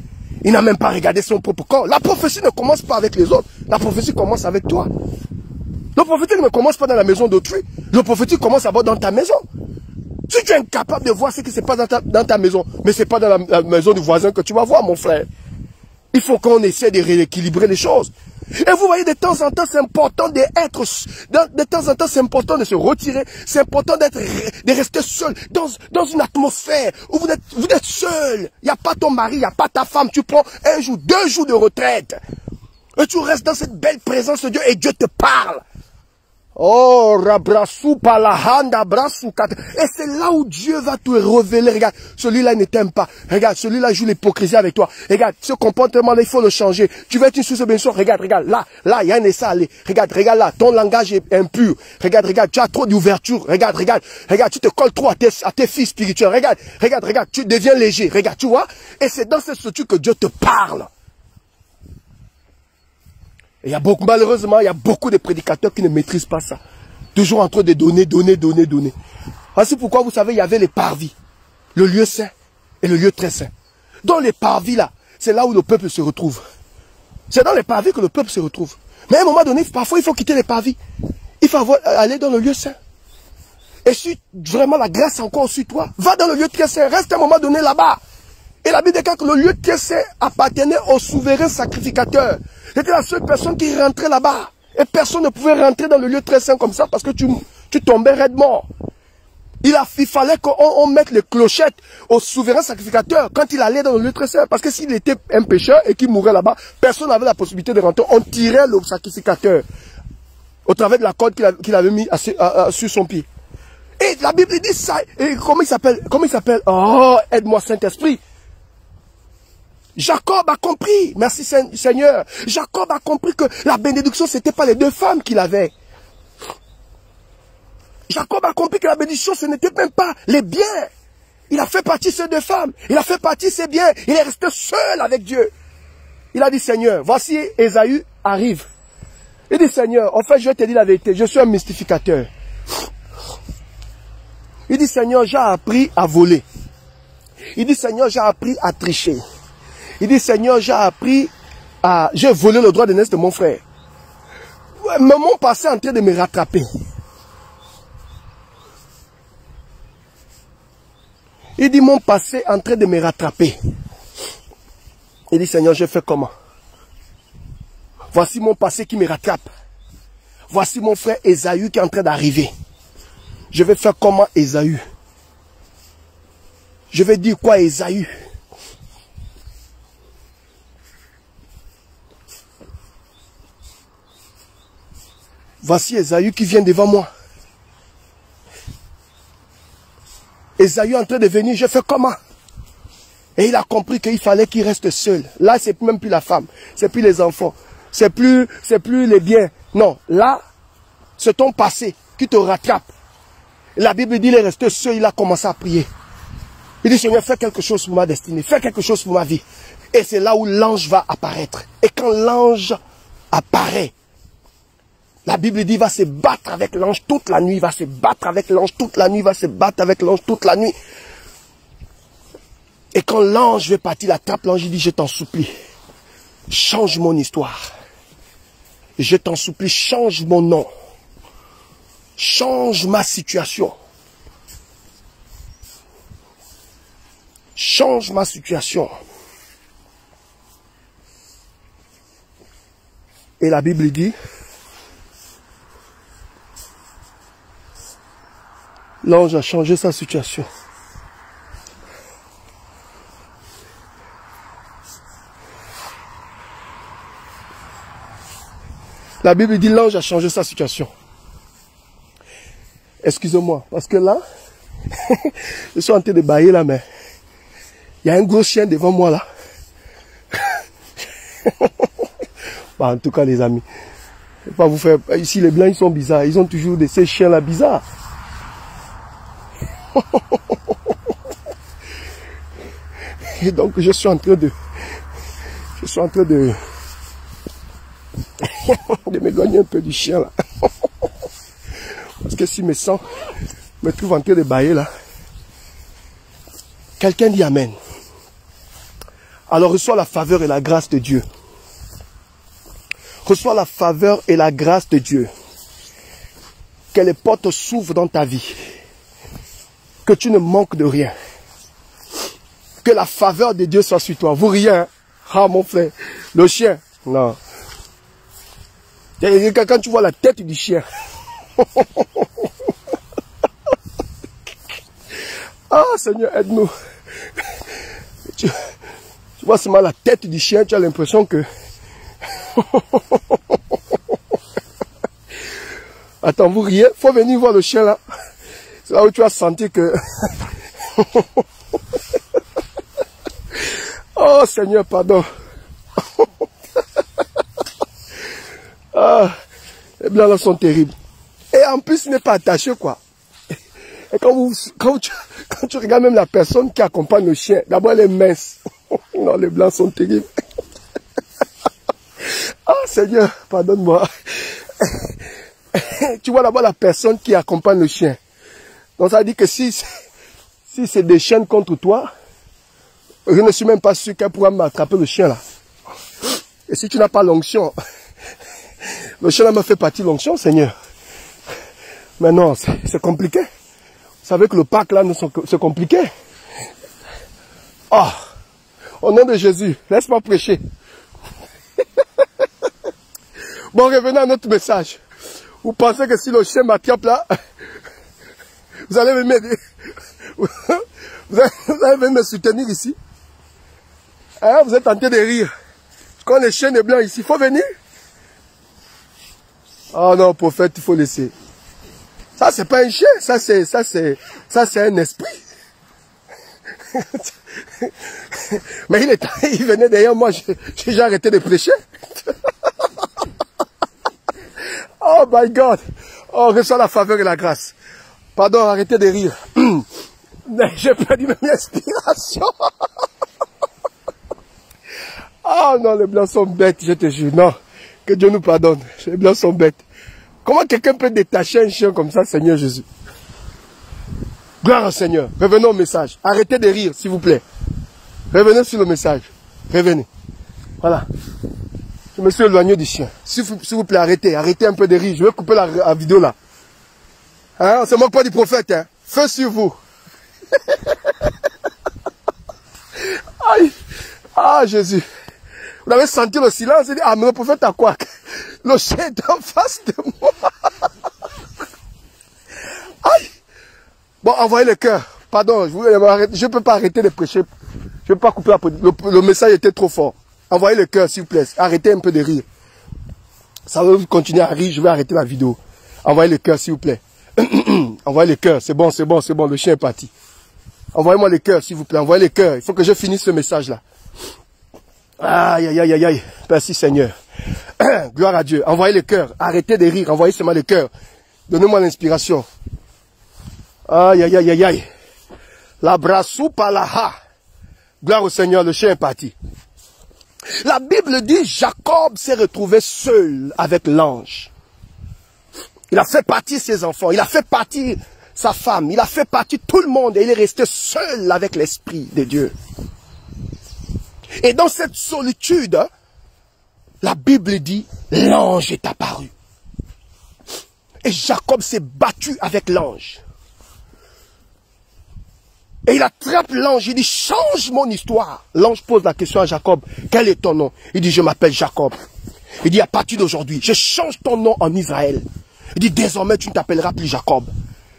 Il n'a même pas regardé son propre corps. La prophétie ne commence pas avec les autres. La prophétie commence avec toi. Le prophétique ne commence pas dans la maison d'autrui. Le prophétique commence d'abord dans ta maison. Si tu es incapable de voir ce qui se passe dans ta maison, mais ce n'est pas dans la maison du voisin que tu vas voir, mon frère. Il faut qu'on essaie de rééquilibrer les choses. Et vous voyez, de temps en temps, c'est important d'être, de temps en temps, c'est important de se retirer. C'est important de rester seul dans une atmosphère où vous êtes seul. Il n'y a pas ton mari, il n'y a pas ta femme. Tu prends 1 jour, 2 jours de retraite. Et tu restes dans cette belle présence de Dieu et Dieu te parle. Oh, rabrassou palahanda brassou kat. Et c'est là où Dieu va te révéler. Regarde, celui-là ne t'aime pas. Regarde, celui-là joue l'hypocrisie avec toi. Regarde, ce comportement-là, il faut le changer. Tu veux être une source de bénédiction. Regarde, là, il y a un essai à aller. Regarde là, ton langage est impur. Regarde, tu as trop d'ouverture. Regarde, tu te colles trop à tes filles spirituelles. Regarde, tu deviens léger. Regarde, tu vois. Et c'est dans cette structure que Dieu te parle. Et malheureusement, il y a beaucoup de prédicateurs qui ne maîtrisent pas ça. Toujours en train de donner. Voici pourquoi, vous savez, il y avait les parvis. Le lieu saint et le lieu très saint. Dans les parvis, là, c'est là où le peuple se retrouve. C'est dans les parvis que le peuple se retrouve. Mais à un moment donné, parfois, il faut quitter les parvis. Il faut aller dans le lieu saint. Et si vraiment la grâce est encore sur toi, va dans le lieu très saint. Reste à un moment donné là-bas. Et la Bible déclare que le lieu très saint appartenait au souverain sacrificateur. C'était la seule personne qui rentrait là-bas. Et personne ne pouvait rentrer dans le lieu très saint comme ça parce que tu Tu tombais raide mort. Il fallait qu'on mette les clochettes au souverain sacrificateur quand il allait dans le lieu très saint. Parce que s'il était un pécheur et qu'il mourait là-bas, personne n'avait la possibilité de rentrer. On tirait le sacrificateur au travers de la corde qu'il avait mis sur son pied. Et la Bible dit ça. Et comment il s'appelle? Oh, aide-moi Saint-Esprit. Jacob a compris. Merci Seigneur. Jacob a compris que la bénédiction, c'était pas les deux femmes qu'il avait. Jacob a compris que la bénédiction, ce n'était même pas les biens. Il a fait partie de ces deux femmes. Il a fait partie de ses biens. Il est resté seul avec Dieu. Il a dit, Seigneur, voici Ésaü arrive. Il dit, Seigneur, en fait, je vais te dire la vérité. Je suis un mystificateur. Il dit, Seigneur, j'ai appris à voler. Il dit, Seigneur, j'ai appris à tricher. Il dit, Seigneur, j'ai appris à... J'ai volé le droit de naissance de mon frère. Mais mon passé est en train de me rattraper. Il dit, mon passé est en train de me rattraper. Il dit, Seigneur, je fais comment? Voici mon passé qui me rattrape. Voici mon frère Ésaü qui est en train d'arriver. Je vais faire comment Ésaü? Je vais dire quoi Ésaü? Voici Ésaü qui vient devant moi. Ésaü est en train de venir, je fais comment? Et il a compris qu'il fallait qu'il reste seul. Là, c'est même plus la femme, c'est plus les enfants, c'est plus les biens. Non, là, c'est ton passé qui te rattrape. La Bible dit, il est resté seul, il a commencé à prier. Il dit, Seigneur, fais quelque chose pour ma destinée, fais quelque chose pour ma vie. Et c'est là où l'ange va apparaître. Et quand l'ange apparaît, la Bible dit, il va se battre avec l'ange toute la nuit, il va se battre avec l'ange toute la nuit, il va se battre avec l'ange toute la nuit. Et quand l'ange veut partir, l'attrape, l'ange dit, je t'en supplie, change mon histoire. Je t'en supplie, change mon nom. Change ma situation. Change ma situation. Et la Bible dit, l'ange a changé sa situation. La Bible dit l'ange a changé sa situation. Excusez-moi, parce que là, je suis en train de bailler là, mais il y a un gros chien devant moi là. Bah, en tout cas, les amis, je vais pas vous faire... Ici, les blancs, ils sont bizarres. Ils ont toujours ces chiens là bizarres. Et donc, je suis en train de m'éloigner un peu du chien là. Parce que si me trouve en train de bailler là, quelqu'un dit Amen. Alors reçois la faveur et la grâce de Dieu. Reçois la faveur et la grâce de Dieu. Que les portes s'ouvrent dans ta vie. Que tu ne manques de rien. Que la faveur de Dieu soit sur toi. Vous riez, hein? Ah mon frère, le chien. Non. Quand tu vois la tête du chien. Ah Seigneur, aide-nous. Tu vois seulement la tête du chien, tu as l'impression que... Attends, vous riez, faut venir voir le chien là. C'est là où tu as senti que... Oh Seigneur, pardon. Ah, les blancs là sont terribles. Et en plus, il n'est pas attaché quoi. Et quand tu regardes même la personne qui accompagne le chien, d'abord elle est mince. Non, les blancs sont terribles. Ah Seigneur, pardonne-moi. Tu vois d'abord la personne qui accompagne le chien. Donc ça dit que si c'est des chiens contre toi, je ne suis même pas sûr qu'elle pourra m'attraper le chien là. Et si tu n'as pas l'onction, le chien là m'a fait partie de l'onction, Seigneur. Mais non, c'est compliqué. Vous savez que le Pâques là, c'est compliqué. Oh, au nom de Jésus, laisse-moi prêcher. Bon, revenons à notre message. Vous pensez que si le chien m'attrape là, Vous allez me m'aider. Vous allez me soutenir ici. Hein, vous êtes en train de rire. Quand les chiens de blanc ici, il faut venir. Oh non, prophète, il faut laisser. Ça, c'est pas un chien, ça, c'est un esprit. Mais il venait derrière moi, j'ai déjà arrêté de prêcher. Oh my God. Oh, reçois la faveur et la grâce. Pardon, arrêtez de rire. J'ai perdu même inspiration. Oh non, les blancs sont bêtes, je te jure. Non, que Dieu nous pardonne. Les blancs sont bêtes. Comment quelqu'un peut détacher un chien comme ça, Seigneur Jésus? Gloire au Seigneur. Revenons au message. Arrêtez de rire, s'il vous plaît. Revenez sur le message. Revenez. Voilà. Je me suis éloigné du chien. S'il vous plaît, arrêtez. Arrêtez un peu de rire. Je vais couper la vidéo là. Hein? On ne se moque pas du prophète. Hein? Feu sur vous. Aïe. Ah, Jésus. Vous avez senti le silence. Vous dit, ah, mais le prophète a quoi? Le chien est en face de moi. Aïe. Bon, envoyez le cœur. Pardon, je ne peux pas arrêter de prêcher. Je ne peux pas couper le message était trop fort. Envoyez le cœur, s'il vous plaît. Arrêtez un peu de rire. Ça va continuer à rire, je vais arrêter la vidéo. Envoyez le cœur, s'il vous plaît. Envoyez le cœur, c'est bon, le chien est parti. Envoyez-moi le cœur, s'il vous plaît. Envoyez le cœur. Il faut que je finisse ce message-là. Aïe, aïe, aïe, aïe, aïe. Merci, Seigneur. Gloire à Dieu. Envoyez le cœur. Arrêtez de rire. Envoyez seulement le cœur. Donnez-moi l'inspiration. Aïe, aïe, aïe, aïe, aïe. La brassou palaha. Gloire au Seigneur, le chien est parti. La Bible dit, Jacob s'est retrouvé seul avec l'ange. Il a fait partir ses enfants, il a fait partir sa femme, il a fait partir tout le monde et il est resté seul avec l'Esprit de Dieu. Et dans cette solitude, la Bible dit, l'ange est apparu. Et Jacob s'est battu avec l'ange. Et il attrape l'ange, il dit, change mon histoire. L'ange pose la question à Jacob, quel est ton nom? Il dit, je m'appelle Jacob. Il dit, à partir d'aujourd'hui, je change ton nom en Israël. Il dit, désormais, tu ne t'appelleras plus Jacob.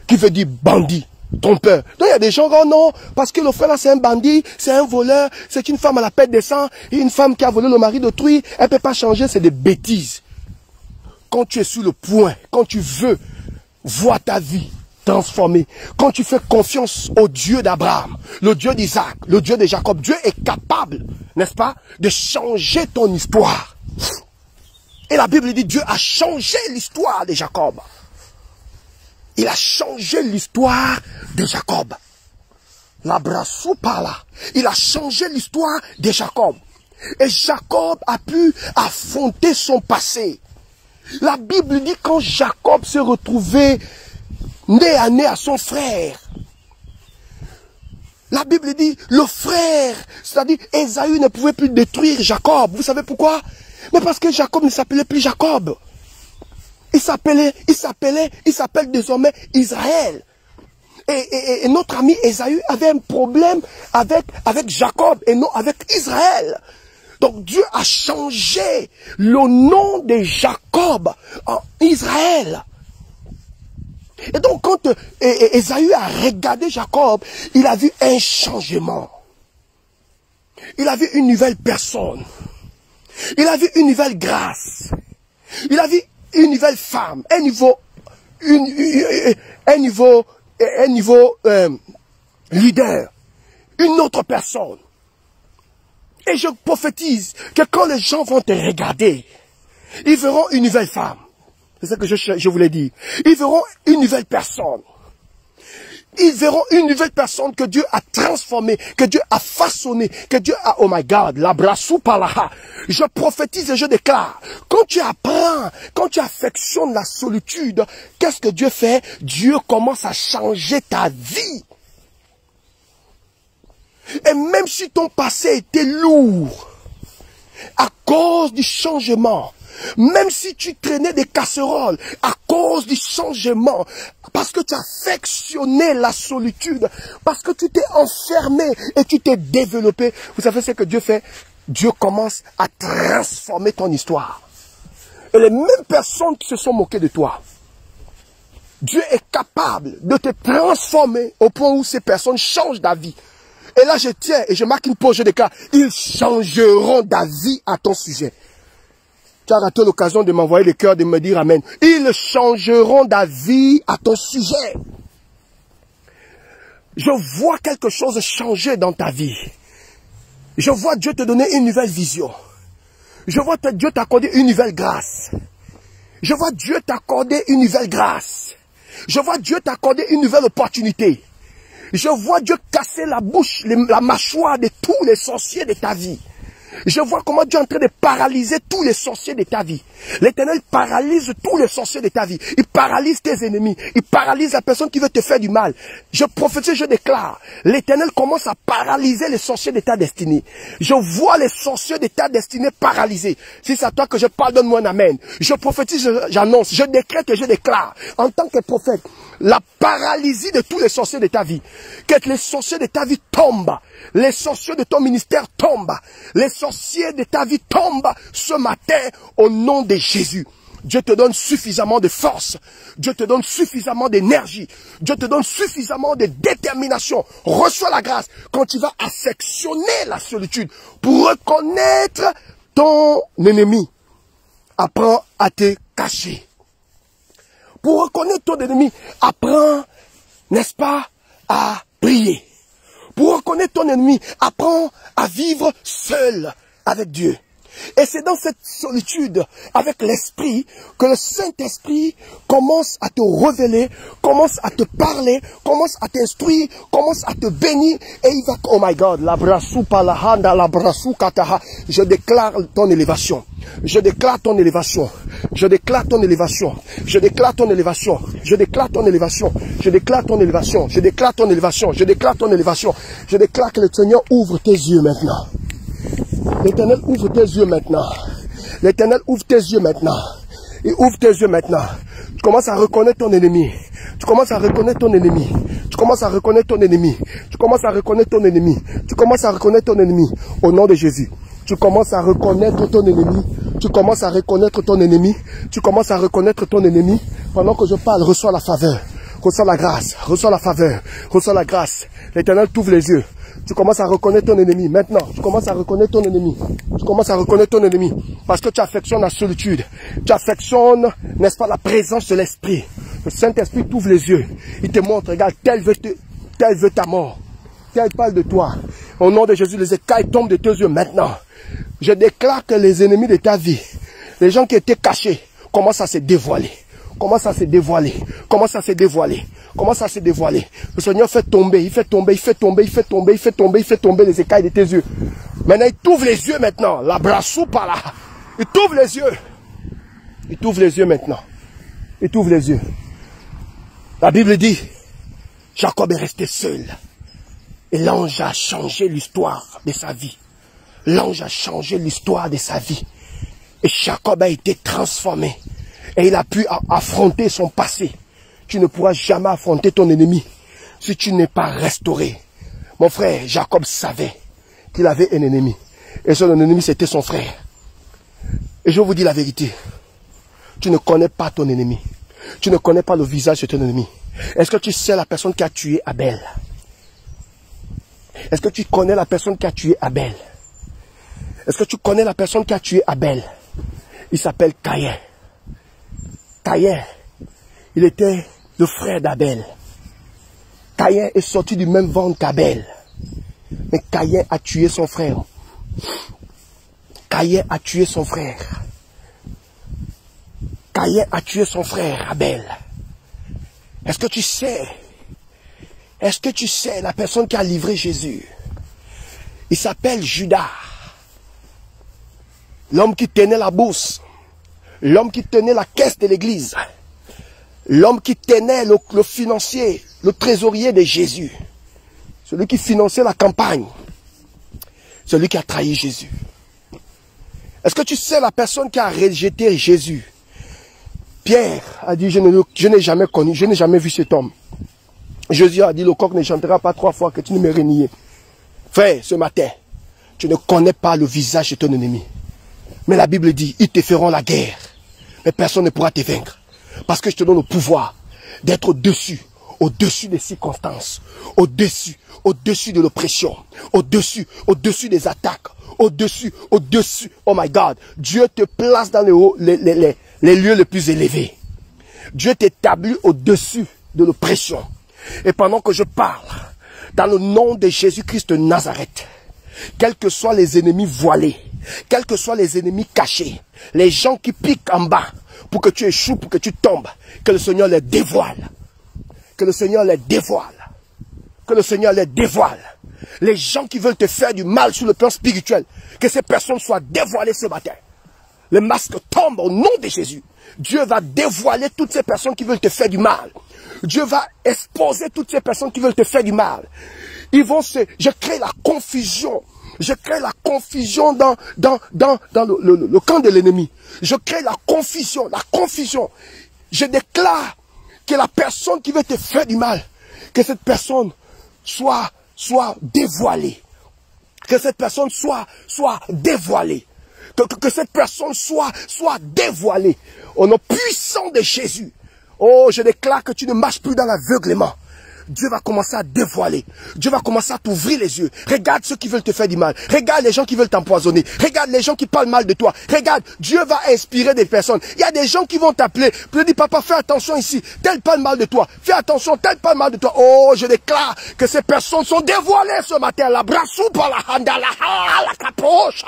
Qui veut dire bandit, trompeur. Donc il y a des gens, oh non, parce que le frère là, c'est un bandit, c'est un voleur, c'est une femme à la pète des sangs, et une femme qui a volé le mari d'autrui, elle ne peut pas changer, c'est des bêtises. Quand tu es sur le point, quand tu veux voir ta vie transformée, quand tu fais confiance au Dieu d'Abraham, le Dieu d'Isaac, le Dieu de Jacob, Dieu est capable, n'est-ce pas, de changer ton histoire. Et la Bible dit, Dieu a changé l'histoire de Jacob. Il a changé l'histoire de Jacob. La brassou par là. Il a changé l'histoire de Jacob. Et Jacob a pu affronter son passé. La Bible dit quand Jacob s'est retrouvé nez à nez à son frère. La Bible dit le frère, c'est-à-dire Ésaü ne pouvait plus détruire Jacob. Vous savez pourquoi? Mais parce que Jacob ne s'appelait plus Jacob. Il s'appelle désormais Israël. Et notre ami Ésaü avait un problème avec Jacob et non avec Israël. Donc Dieu a changé le nom de Jacob en Israël. Et donc quand Ésaü a regardé Jacob, il a vu un changement. Il a vu une nouvelle personne. Il a vu une nouvelle grâce. Il a vu une nouvelle femme, un niveau leader, une autre personne. Et je prophétise que quand les gens vont te regarder, ils verront une nouvelle femme. C'est ça que je voulais dire. Ils verront une nouvelle personne. Ils verront une nouvelle personne que Dieu a transformée, que Dieu a façonnée, que Dieu a, oh my God, la brassou par là. Je prophétise et je déclare, quand tu apprends, quand tu affectionnes la solitude, qu'est-ce que Dieu fait? Dieu commence à changer ta vie. Et même si ton passé était lourd, à cause du changement, même si tu traînais des casseroles à cause du changement, parce que tu as affectionné la solitude, parce que tu t'es enfermé et tu t'es développé, vous savez ce que Dieu fait? Dieu commence à transformer ton histoire. Et les mêmes personnes qui se sont moquées de toi, Dieu est capable de te transformer au point où ces personnes changent d'avis. Et là, je tiens et je marque une pause, je déclare, ils changeront d'avis à ton sujet. Tu as raté l'occasion de m'envoyer le cœur, de me dire Amen. Ils changeront d'avis à ton sujet. Je vois quelque chose changer dans ta vie. Je vois Dieu te donner une nouvelle vision. Je vois Dieu t'accorder une nouvelle grâce. Je vois Dieu t'accorder une nouvelle grâce. Je vois Dieu t'accorder une nouvelle opportunité. Je vois Dieu casser la bouche, la mâchoire de tous les sorciers de ta vie. Je vois comment Dieu est en train de paralyser tous les sorciers de ta vie. L'Éternel paralyse tous les sorciers de ta vie. Il paralyse tes ennemis. Il paralyse la personne qui veut te faire du mal. Je prophétise, je déclare. L'Éternel commence à paralyser les sorciers de ta destinée. Je vois les sorciers de ta destinée paralysés. Si c'est à toi que je parle, donne-moi un amen. Je prophétise, j'annonce, je décrète et je déclare. En tant que prophète, la paralysie de tous les sorciers de ta vie. Que les sorciers de ta vie tombent. Les sorciers de ton ministère tombent. Les sorciers de ta vie tombent ce matin au nom de Jésus. Dieu te donne suffisamment de force. Dieu te donne suffisamment d'énergie. Dieu te donne suffisamment de détermination. Reçois la grâce quand tu vas affectionner la solitude pour reconnaître ton ennemi. Apprends à te cacher. Pour reconnaître ton ennemi, apprends, n'est-ce pas, à prier. Pour reconnaître ton ennemi, apprends à vivre seul avec Dieu. Et c'est dans cette solitude, avec l'Esprit, que le Saint-Esprit commence à te révéler, commence à te parler, commence à t'instruire, commence à te bénir. Et il va, oh my God, la brassou palahanda, la brassou kataha. Je déclare ton élévation. Je déclare ton élévation. Je déclare ton élévation. Je déclare ton élévation. Je déclare ton élévation. Je déclare ton élévation. Je déclare ton élévation. Je déclare ton élévation. Je déclare que le Seigneur ouvre tes yeux maintenant. L'Éternel ouvre tes yeux maintenant. L'Éternel ouvre tes yeux maintenant. Il ouvre tes yeux maintenant. Tu commences à reconnaître ton ennemi. Tu commences à reconnaître ton ennemi. Tu commences à reconnaître ton ennemi. Tu commences à reconnaître ton ennemi. Tu commences à reconnaître ton ennemi. Au nom de Jésus. Tu commences à reconnaître ton ennemi. Tu commences à reconnaître ton ennemi. Tu commences à reconnaître ton ennemi. Pendant que je parle, reçois la faveur. Reçois la grâce. Reçois la faveur. Reçois la grâce. L'Éternel t'ouvre les yeux. Tu commences à reconnaître ton ennemi. Maintenant, tu commences à reconnaître ton ennemi. Tu commences à reconnaître ton ennemi. Parce que tu affectionnes la solitude. Tu affectionnes, n'est-ce pas, la présence de l'Esprit. Le Saint-Esprit t'ouvre les yeux. Il te montre, regarde, tel veut ta mort. Tel parle de toi. Au nom de Jésus, les écailles tombent de tes yeux maintenant. Je déclare que les ennemis de ta vie, les gens qui étaient cachés, commencent à se dévoiler. Commence à se dévoiler, commence à se dévoiler, commence à se dévoiler. Le Seigneur fait tomber, il fait tomber, il fait tomber, il fait tomber, il fait tomber, il fait tomber les écailles de tes yeux. Maintenant, il t'ouvre les yeux maintenant. La brassou par là. Il t'ouvre les yeux. Il t'ouvre les yeux maintenant. Il t'ouvre les yeux. La Bible dit, Jacob est resté seul. Et l'ange a changé l'histoire de sa vie. L'ange a changé l'histoire de sa vie. Et Jacob a été transformé. Et il a pu affronter son passé. Tu ne pourras jamais affronter ton ennemi si tu n'es pas restauré. Mon frère, Jacob savait qu'il avait un ennemi. Et son ennemi, c'était son frère. Et je vous dis la vérité. Tu ne connais pas ton ennemi. Tu ne connais pas le visage de ton ennemi. Est-ce que tu sais la personne qui a tué Abel? Est-ce que tu connais la personne qui a tué Abel? Est-ce que tu connais la personne qui a tué Abel? Il s'appelle Caïn. Caïn, il était le frère d'Abel. Caïn est sorti du même ventre qu'Abel. Mais Caïn a tué son frère. Caïn a tué son frère. Caïn a tué son frère, Abel. Est-ce que tu sais la personne qui a livré Jésus? Il s'appelle Judas. L'homme qui tenait la bourse. L'homme qui tenait la caisse de l'église. L'homme qui tenait le financier, le trésorier de Jésus. Celui qui finançait la campagne. Celui qui a trahi Jésus. Est-ce que tu sais la personne qui a rejeté Jésus? Pierre a dit, je n'ai jamais connu, je n'ai jamais vu cet homme. Jésus a dit, le coq ne chantera pas 3 fois que tu ne me renies. Frère, ce matin, tu ne connais pas le visage de ton ennemi. Mais la Bible dit, ils te feront la guerre. Mais personne ne pourra te vaincre. Parce que je te donne le pouvoir. d'être au-dessus des circonstances, au-dessus de l'oppression, au-dessus des attaques, au-dessus, oh my God, Dieu te place dans les lieux les plus élevés. Dieu t'établit au-dessus de l'oppression. Et pendant que je parle, dans le nom de Jésus-Christ de Nazareth, quels que soient les ennemis voilés, quels que soient les ennemis cachés, les gens qui piquent en bas pour que tu échoues, pour que tu tombes, que le Seigneur les dévoile. Que le Seigneur les dévoile. Que le Seigneur les dévoile. Les gens qui veulent te faire du mal sur le plan spirituel, que ces personnes soient dévoilées ce matin. Le masque tombe au nom de Jésus. Dieu va dévoiler toutes ces personnes qui veulent te faire du mal. Dieu va exposer toutes ces personnes qui veulent te faire du mal. Je crée la confusion. Je crée la confusion dans le camp de l'ennemi. Je crée la confusion. Je déclare que la personne qui veut te faire du mal, que cette personne soit dévoilée. Que cette personne soit dévoilée. Que cette personne soit dévoilée. Au nom puissant de Jésus. Oh, je déclare que tu ne marches plus dans l'aveuglement. Dieu va commencer à dévoiler. Dieu va commencer à t'ouvrir les yeux. Regarde ceux qui veulent te faire du mal. Regarde les gens qui veulent t'empoisonner. Regarde les gens qui parlent mal de toi. Regarde, Dieu va inspirer des personnes. Il y a des gens qui vont t'appeler. Puis dire, papa, fais attention ici. Tel parle mal de toi. Fais attention, tel parle mal de toi. Oh, je déclare que ces personnes sont dévoilées ce matin. La brasoupa, la handa, la capoche,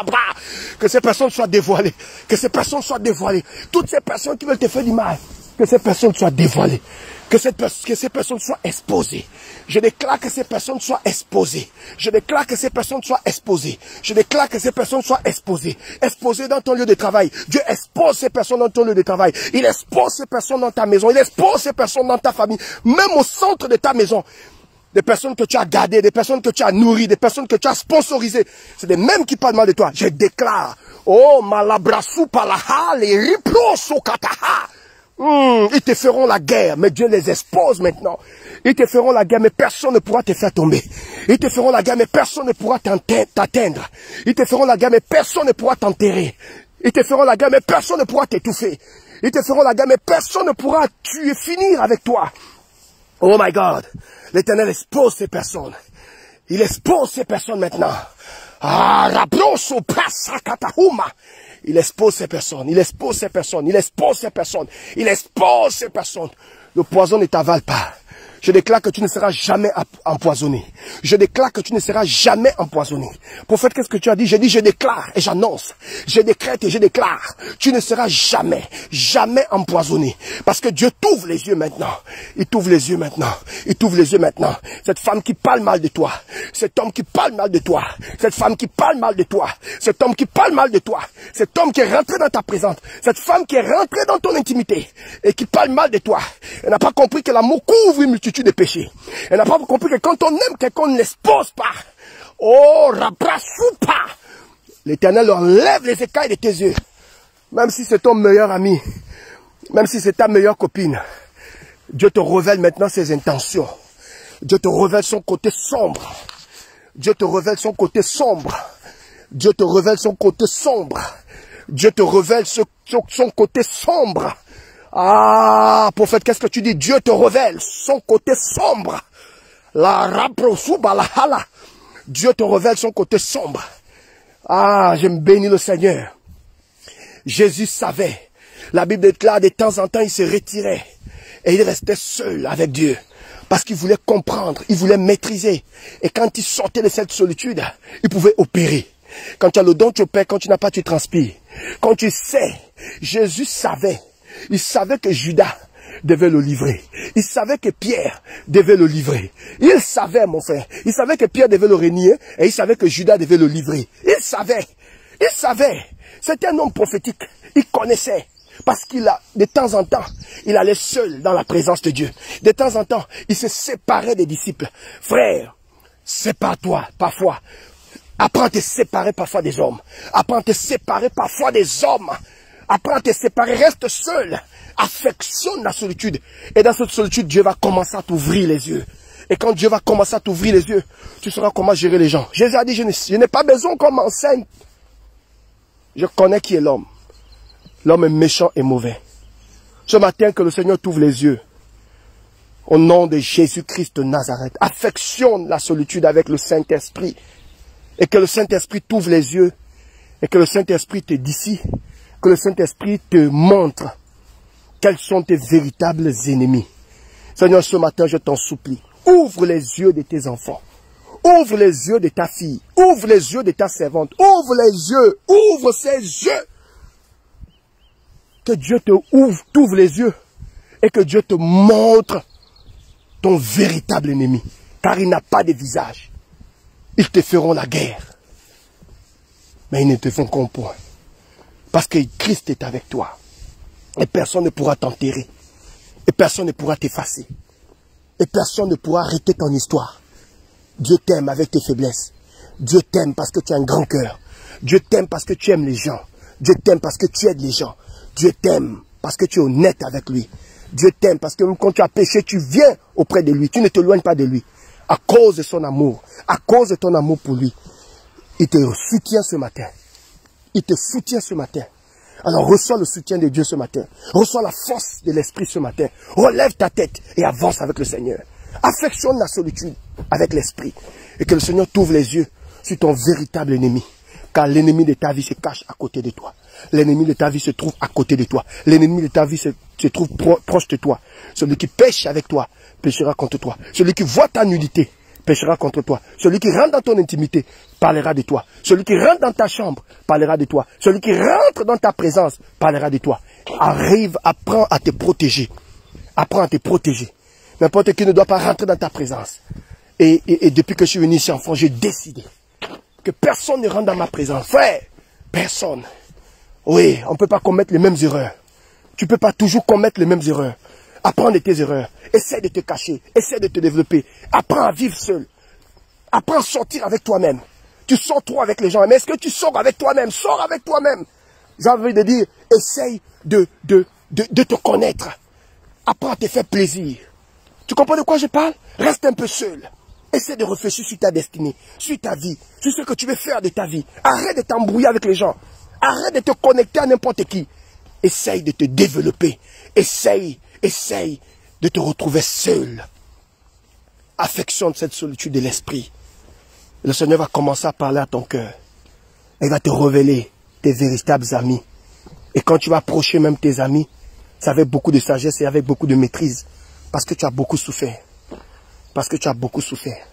que ces personnes soient dévoilées. Que ces personnes soient dévoilées. Toutes ces personnes qui veulent te faire du mal. Que ces personnes soient dévoilées. Que ces personnes soient exposées. Je déclare que ces personnes soient exposées. Je déclare que ces personnes soient exposées. Je déclare que ces personnes soient exposées. Exposées dans ton lieu de travail. Dieu expose ces personnes dans ton lieu de travail. Il expose ces personnes dans ta maison. Il expose ces personnes dans ta famille. Même au centre de ta maison. Des personnes que tu as gardées, des personnes que tu as nourries, des personnes que tu as sponsorisées. C'est des mêmes qui parlent mal de toi. Je déclare. Oh, malabrasu palaha, les riploso kataha. Ils te feront la guerre, mais Dieu les expose maintenant. Ils te feront la guerre, mais personne ne pourra te faire tomber. Ils te feront la guerre, mais personne ne pourra t'atteindre. Ils te feront la guerre, mais personne ne pourra t'enterrer. Ils te feront la guerre, mais personne ne pourra t'étouffer. Ils te feront la guerre, mais personne ne pourra tuer, finir avec toi. Oh my God. L'Éternel expose ces personnes. Il expose ces personnes maintenant. Ah, rabroso prasakatahuma. Il expose ces personnes, il expose ces personnes, il expose ces personnes, il expose ces personnes. Le poison ne t'avale pas. Je déclare que tu ne seras jamais empoisonné. Je déclare que tu ne seras jamais empoisonné. Prophète, qu'est-ce que tu as dit? J'ai dit, je déclare et j'annonce. Je décrète et je déclare. Tu ne seras jamais empoisonné. Parce que Dieu t'ouvre les yeux maintenant. Il t'ouvre les yeux maintenant. Il t'ouvre les yeux maintenant. Cette femme qui parle mal de toi. Cet homme qui parle mal de toi. Cette femme qui parle mal de toi. Cet homme qui parle mal de toi. Cet homme qui est rentré dans ta présence. Cette femme qui est rentrée dans ton intimité. Et qui parle mal de toi. Elle n'a pas compris que l'amour couvre une multitude de péchés. Elle n'a pas compris que quand on aime quelqu'un, on ne l'expose pas. Oh, rabrasoupa. L'Éternel enlève les écailles de tes yeux. Même si c'est ton meilleur ami, même si c'est ta meilleure copine, Dieu te révèle maintenant ses intentions. Dieu te révèle son côté sombre. Dieu te révèle son côté sombre. Dieu te révèle son côté sombre. Dieu te révèle son côté sombre. Ah, prophète, qu'est-ce que tu dis? Dieu te révèle son côté sombre. La raprosuba la hala. Dieu te révèle son côté sombre. Ah, j'aime bénir le Seigneur. Jésus savait. La Bible déclare de temps en temps, il se retirait. Et il restait seul avec Dieu. Parce qu'il voulait comprendre, il voulait maîtriser. Et quand il sortait de cette solitude, il pouvait opérer. Quand tu as le don, tu opères. Quand tu n'as pas, tu transpires. Quand tu sais, Jésus savait. Il savait que Judas devait le livrer. Il savait que Pierre devait le livrer. Il savait, mon frère. Il savait que Pierre devait le renier. Et il savait que Judas devait le livrer. Il savait. Il savait. C'était un homme prophétique. Il connaissait. Parce qu'il a, de temps en temps, il allait seul dans la présence de Dieu. De temps en temps, il se séparait des disciples. Frère, sépare-toi parfois. Apprends à te séparer parfois des hommes. Apprends à te séparer parfois des hommes. Apprends à te séparer, reste seul. Affectionne la solitude. Et dans cette solitude, Dieu va commencer à t'ouvrir les yeux. Et quand Dieu va commencer à t'ouvrir les yeux, tu sauras comment gérer les gens. Jésus a dit, je n'ai pas besoin qu'on m'enseigne. Je connais qui est l'homme. L'homme est méchant et mauvais. Ce matin, que le Seigneur t'ouvre les yeux. Au nom de Jésus-Christ de Nazareth, affectionne la solitude avec le Saint-Esprit. Et que le Saint-Esprit t'ouvre les yeux. Et que le Saint-Esprit te d'ici. Que le Saint-Esprit te montre quels sont tes véritables ennemis. Seigneur, ce matin, je t'en supplie. Ouvre les yeux de tes enfants. Ouvre les yeux de ta fille. Ouvre les yeux de ta servante. Ouvre les yeux. Ouvre ses yeux. Que Dieu te ouvre, t'ouvre les yeux. Et que Dieu te montre ton véritable ennemi. Car il n'a pas de visage. Ils te feront la guerre. Mais ils ne te font qu'un point. Parce que Christ est avec toi. Et personne ne pourra t'enterrer. Et personne ne pourra t'effacer. Et personne ne pourra arrêter ton histoire. Dieu t'aime avec tes faiblesses. Dieu t'aime parce que tu as un grand cœur. Dieu t'aime parce que tu aimes les gens. Dieu t'aime parce que tu aides les gens. Dieu t'aime parce que tu es honnête avec lui. Dieu t'aime parce que quand tu as péché, tu viens auprès de lui. Tu ne t'éloignes pas de lui. À cause de son amour. À cause de ton amour pour lui. Il te soutient ce matin. Il te soutient ce matin. Alors reçois le soutien de Dieu ce matin. Reçois la force de l'Esprit ce matin. Relève ta tête et avance avec le Seigneur. Affectionne la solitude avec l'Esprit. Et que le Seigneur t'ouvre les yeux sur ton véritable ennemi. Car l'ennemi de ta vie se cache à côté de toi. L'ennemi de ta vie se trouve à côté de toi. L'ennemi de ta vie se trouve proche de toi. Celui qui pêche avec toi, péchera contre toi. Celui qui voit ta nudité, péchera contre toi. Celui qui rentre dans ton intimité, parlera de toi. Celui qui rentre dans ta chambre, parlera de toi. Celui qui rentre dans ta présence, parlera de toi. Apprends à te protéger. Apprends à te protéger. N'importe qui ne doit pas rentrer dans ta présence. Et depuis que je suis venu ici enfant, j'ai décidé que personne ne rentre dans ma présence. Frère, personne. Oui, on ne peut pas commettre les mêmes erreurs. Tu ne peux pas toujours commettre les mêmes erreurs. Apprends de tes erreurs. Essaie de te cacher. Essaie de te développer. Apprends à vivre seul. Apprends à sortir avec toi-même. Tu sors trop avec les gens. Mais est-ce que tu sors avec toi-même? Sors avec toi-même. J'ai envie de dire, essaye de te connaître. Apprends à te faire plaisir. Tu comprends de quoi je parle? Reste un peu seul. Essaie de réfléchir sur ta destinée, sur ta vie, sur ce que tu veux faire de ta vie. Arrête de t'embrouiller avec les gens. Arrête de te connecter à n'importe qui. Essaye de te développer. Essaye de te retrouver seul. Affectionne cette solitude de l'esprit. Le Seigneur va commencer à parler à ton cœur. Il va te révéler tes véritables amis. Et quand tu vas approcher même tes amis, c'est avec beaucoup de sagesse et avec beaucoup de maîtrise. Parce que tu as beaucoup souffert. Parce que tu as beaucoup souffert.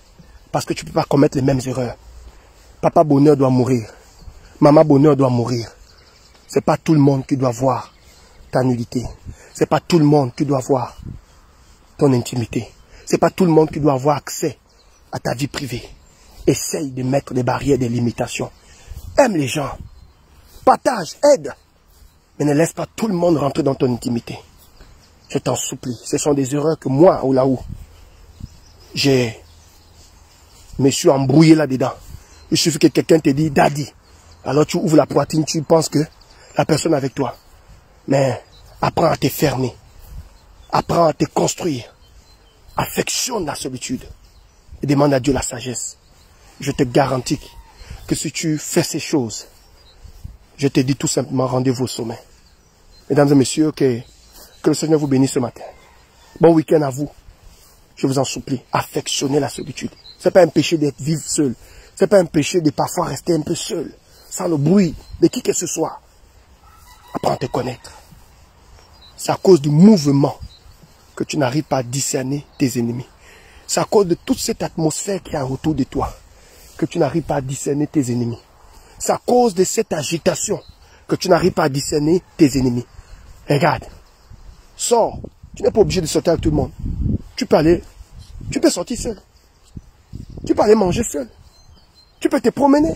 Parce que tu ne peux pas commettre les mêmes erreurs. Papa bonheur doit mourir. Maman bonheur doit mourir. Ce n'est pas tout le monde qui doit voir ta nudité. Ce n'est pas tout le monde qui doit voir ton intimité. Ce n'est pas tout le monde qui doit avoir accès à ta vie privée. Essaye de mettre des barrières, des limitations. Aime les gens. Partage, aide. Mais ne laisse pas tout le monde rentrer dans ton intimité. Je t'en supplie. Ce sont des erreurs que moi, ou là-haut, je me suis embrouillé là-dedans. Il suffit que quelqu'un te dise, Daddy. Alors tu ouvres la poitrine, tu penses que la personne est avec toi. Mais apprends à te fermer. Apprends à te construire. Affectionne la solitude. Et demande à Dieu la sagesse. Je te garantis que si tu fais ces choses, je te dis tout simplement rendez-vous au sommet. Mesdames et messieurs, que le Seigneur vous bénisse ce matin. Bon week-end à vous. Je vous en supplie, affectionnez la solitude. Ce n'est pas un péché d'être vivre seul. Ce n'est pas un péché de parfois rester un peu seul, sans le bruit de qui que ce soit. Apprends à te connaître. C'est à cause du mouvement que tu n'arrives pas à discerner tes ennemis. C'est à cause de toute cette atmosphère qui est autour de toi que tu n'arrives pas à discerner tes ennemis. C'est à cause de cette agitation que tu n'arrives pas à discerner tes ennemis. Regarde, sors. Tu n'es pas obligé de sortir avec tout le monde. Tu peux sortir seul. Tu peux aller manger seul. Tu peux te promener.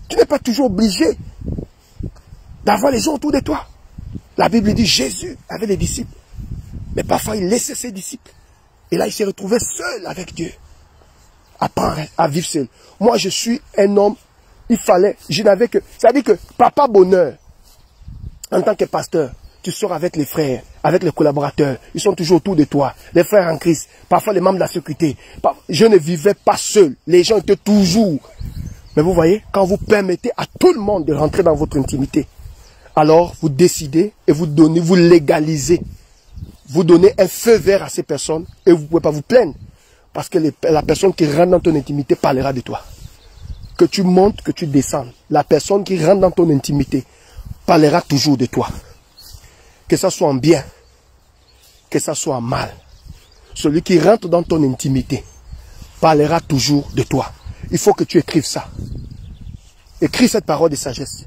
Tu n'es pas toujours obligé d'avoir les gens autour de toi. La Bible dit Jésus avait les disciples. Mais parfois il laissait ses disciples. Et là il s'est retrouvé seul avec Dieu. Apprends à vivre seul. Moi je suis un homme. Je n'avais que... Ça veut dire que papa bonheur, en tant que pasteur, tu sors avec les frères, avec les collaborateurs. Ils sont toujours autour de toi. Les frères en Christ, parfois les membres de la sécurité. Je ne vivais pas seul. Les gens étaient toujours. Mais vous voyez, quand vous permettez à tout le monde de rentrer dans votre intimité, alors vous décidez et vous donnez, vous légalisez vous donnez un feu vert à ces personnes et vous ne pouvez pas vous plaindre. Parce que la personne qui rentre dans ton intimité parlera de toi. Que tu montes, que tu descendes. La personne qui rentre dans ton intimité parlera toujours de toi. Que ça soit en bien, que ça soit en mal. Celui qui rentre dans ton intimité parlera toujours de toi. Il faut que tu écrives ça. Écris cette parole de sagesse.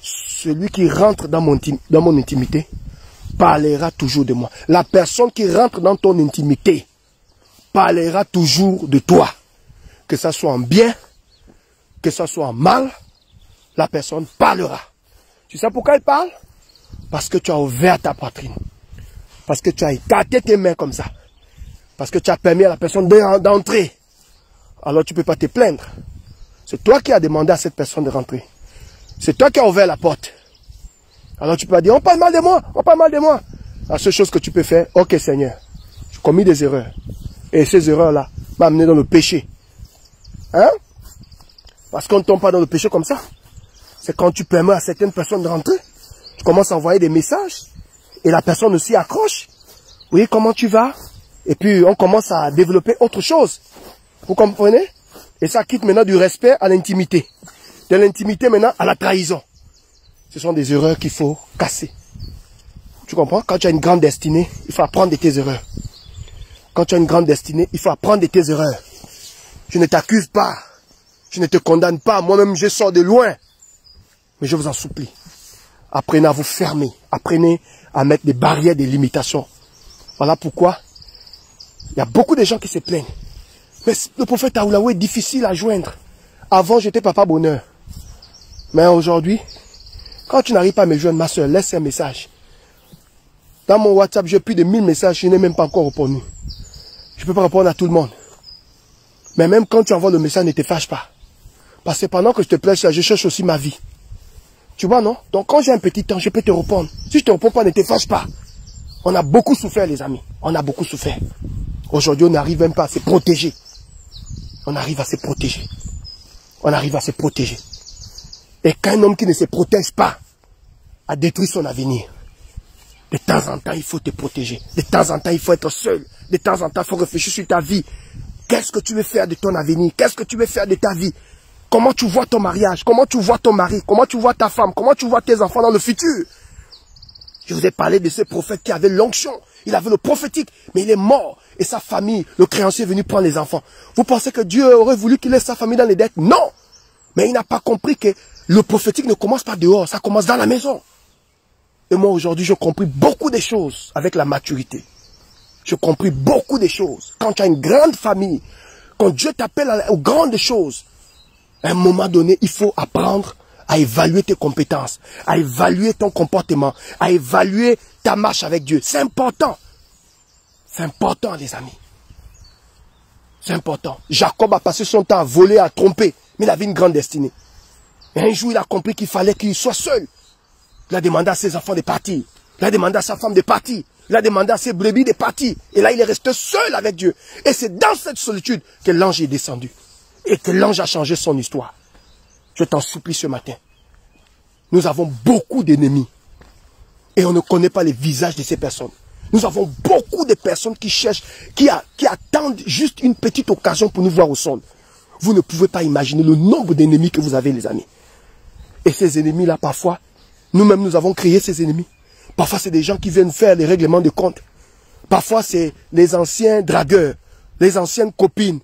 Celui qui rentre dans mon intimité parlera toujours de moi. La personne qui rentre dans ton intimité parlera toujours de toi. Que ça soit en bien, que ça soit en mal, la personne parlera. Tu sais pourquoi elle parle? Parce que tu as ouvert ta poitrine. Parce que tu as écarté tes mains comme ça. Parce que tu as permis à la personne d'entrer. Alors tu ne peux pas te plaindre. C'est toi qui as demandé à cette personne de rentrer. C'est toi qui as ouvert la porte. Alors tu peux pas dire, on parle mal de moi, on parle mal de moi. La seule chose que tu peux faire, ok Seigneur, j'ai commis des erreurs. Et ces erreurs-là m'ont amené dans le péché. Hein? Parce qu'on ne tombe pas dans le péché comme ça. C'est quand tu permets à certaines personnes de rentrer. Tu commences à envoyer des messages. Et la personne aussi accroche. Oui, comment tu vas? Et puis on commence à développer autre chose. Vous comprenez? Et ça quitte maintenant du respect à l'intimité. De l'intimité maintenant à la trahison. Ce sont des erreurs qu'il faut casser. Tu comprends? Quand tu as une grande destinée, il faut apprendre de tes erreurs. Quand tu as une grande destinée, il faut apprendre de tes erreurs. Je ne t'accuse pas. Je ne te condamne pas. Moi-même, je sors de loin. Mais je vous en supplie. Apprenez à vous fermer. Apprenez à mettre des barrières, des limitations. Voilà pourquoi il y a beaucoup de gens qui se plaignent. Mais le prophète Aoulaou est difficile à joindre. Avant, j'étais papa bonheur. Mais aujourd'hui, quand tu n'arrives pas à me joindre, ma soeur, laisse un message. Dans mon WhatsApp, j'ai plus de 1000 messages, je n'ai même pas encore répondu. Je ne peux pas répondre à tout le monde. Mais même quand tu envoies le message, ne te fâche pas. Parce que pendant que je te plaise, je cherche aussi ma vie. Tu vois, non? Donc quand j'ai un petit temps, je peux te répondre. Si je ne te réponds pas, ne te fâche pas. On a beaucoup souffert, les amis. On a beaucoup souffert. Aujourd'hui, on n'arrive même pas à se protéger. On arrive à se protéger. On arrive à se protéger. Et qu'un homme qui ne se protège pas a détruit son avenir. De temps en temps, il faut te protéger. De temps en temps, il faut être seul. De temps en temps, il faut réfléchir sur ta vie. Qu'est-ce que tu veux faire de ton avenir? Qu'est-ce que tu veux faire de ta vie? Comment tu vois ton mariage? Comment tu vois ton mari? Comment tu vois ta femme? Comment tu vois tes enfants dans le futur? Je vous ai parlé de ce prophète qui avait l'onction. Il avait le prophétique, mais il est mort. Et sa famille, le créancier est venu prendre les enfants. Vous pensez que Dieu aurait voulu qu'il laisse sa famille dans les dettes? Non! Mais il n'a pas compris que le prophétique ne commence pas dehors, ça commence dans la maison. Et moi aujourd'hui, j'ai compris beaucoup de choses avec la maturité. J'ai compris beaucoup de choses. Quand tu as une grande famille, quand Dieu t'appelle aux grandes choses, à un moment donné, il faut apprendre à évaluer tes compétences, à évaluer ton comportement, à évaluer ta marche avec Dieu. C'est important. C'est important, les amis. C'est important. Jacob a passé son temps à voler, à tromper, mais il avait une grande destinée. Et un jour, il a compris qu'il fallait qu'il soit seul. Il a demandé à ses enfants de partir. Il a demandé à sa femme de partir. Il a demandé à ses brebis de partir. Et là, il est resté seul avec Dieu. Et c'est dans cette solitude que l'ange est descendu. Et que l'ange a changé son histoire. Je t'en supplie ce matin. Nous avons beaucoup d'ennemis. Et on ne connaît pas les visages de ces personnes. Nous avons beaucoup de personnes qui cherchent, qui attendent juste une petite occasion pour nous voir au sol. Vous ne pouvez pas imaginer le nombre d'ennemis que vous avez, les amis. Et ces ennemis-là, parfois, nous-mêmes, nous avons créé ces ennemis. Parfois, c'est des gens qui viennent faire les règlements de compte. Parfois, c'est les anciens dragueurs, les anciennes copines.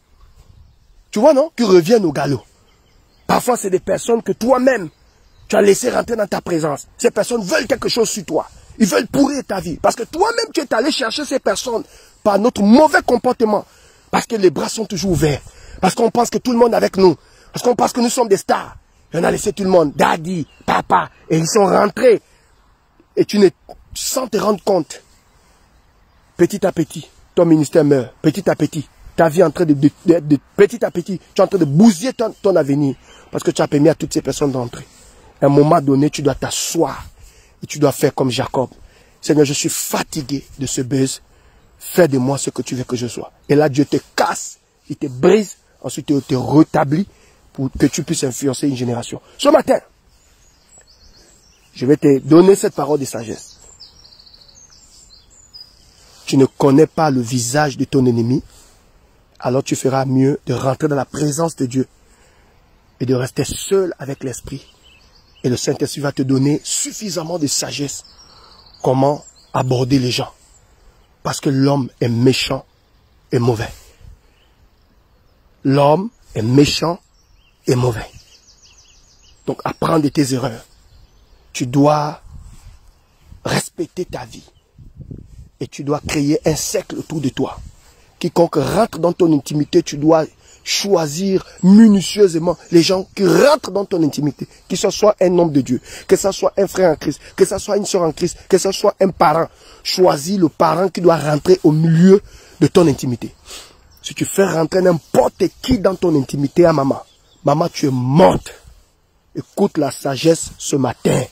Tu vois, non? Qui reviennent au galop. Parfois, c'est des personnes que toi-même, tu as laissé rentrer dans ta présence. Ces personnes veulent quelque chose sur toi. Ils veulent pourrir ta vie. Parce que toi-même, tu es allé chercher ces personnes par notre mauvais comportement. Parce que les bras sont toujours ouverts. Parce qu'on pense que tout le monde est avec nous. Parce qu'on pense que nous sommes des stars. Et on a laissé tout le monde, daddy, papa. Et ils sont rentrés. Et sans te rendre compte, petit à petit, ton ministère meurt. Petit à petit. Ta vie est en train de petit à petit, tu es en train de bousiller ton avenir. Parce que tu as permis à toutes ces personnes d'entrer. À un moment donné, tu dois t'asseoir. Et tu dois faire comme Jacob. Seigneur, je suis fatigué de ce buzz. Fais de moi ce que tu veux que je sois. Et là, Dieu te casse, il te brise. Ensuite, il te rétablit pour que tu puisses influencer une génération. Ce matin, je vais te donner cette parole de sagesse. tu ne connais pas le visage de ton ennemi, alors tu feras mieux de rentrer dans la présence de Dieu et de rester seul avec l'Esprit. Et le Saint-Esprit va te donner suffisamment de sagesse comment aborder les gens. Parce que l'homme est méchant et mauvais. L'homme est méchant et mauvais. Donc apprends de tes erreurs. Tu dois respecter ta vie. Et tu dois créer un cercle autour de toi. Quiconque rentre dans ton intimité, tu dois choisir minutieusement les gens qui rentrent dans ton intimité. Que ce soit un homme de Dieu, que ce soit un frère en Christ, que ce soit une soeur en Christ, que ce soit un parent. Choisis le parent qui doit rentrer au milieu de ton intimité. Si tu fais rentrer n'importe qui dans ton intimité à maman, maman, tu es morte. Écoute la sagesse ce matin.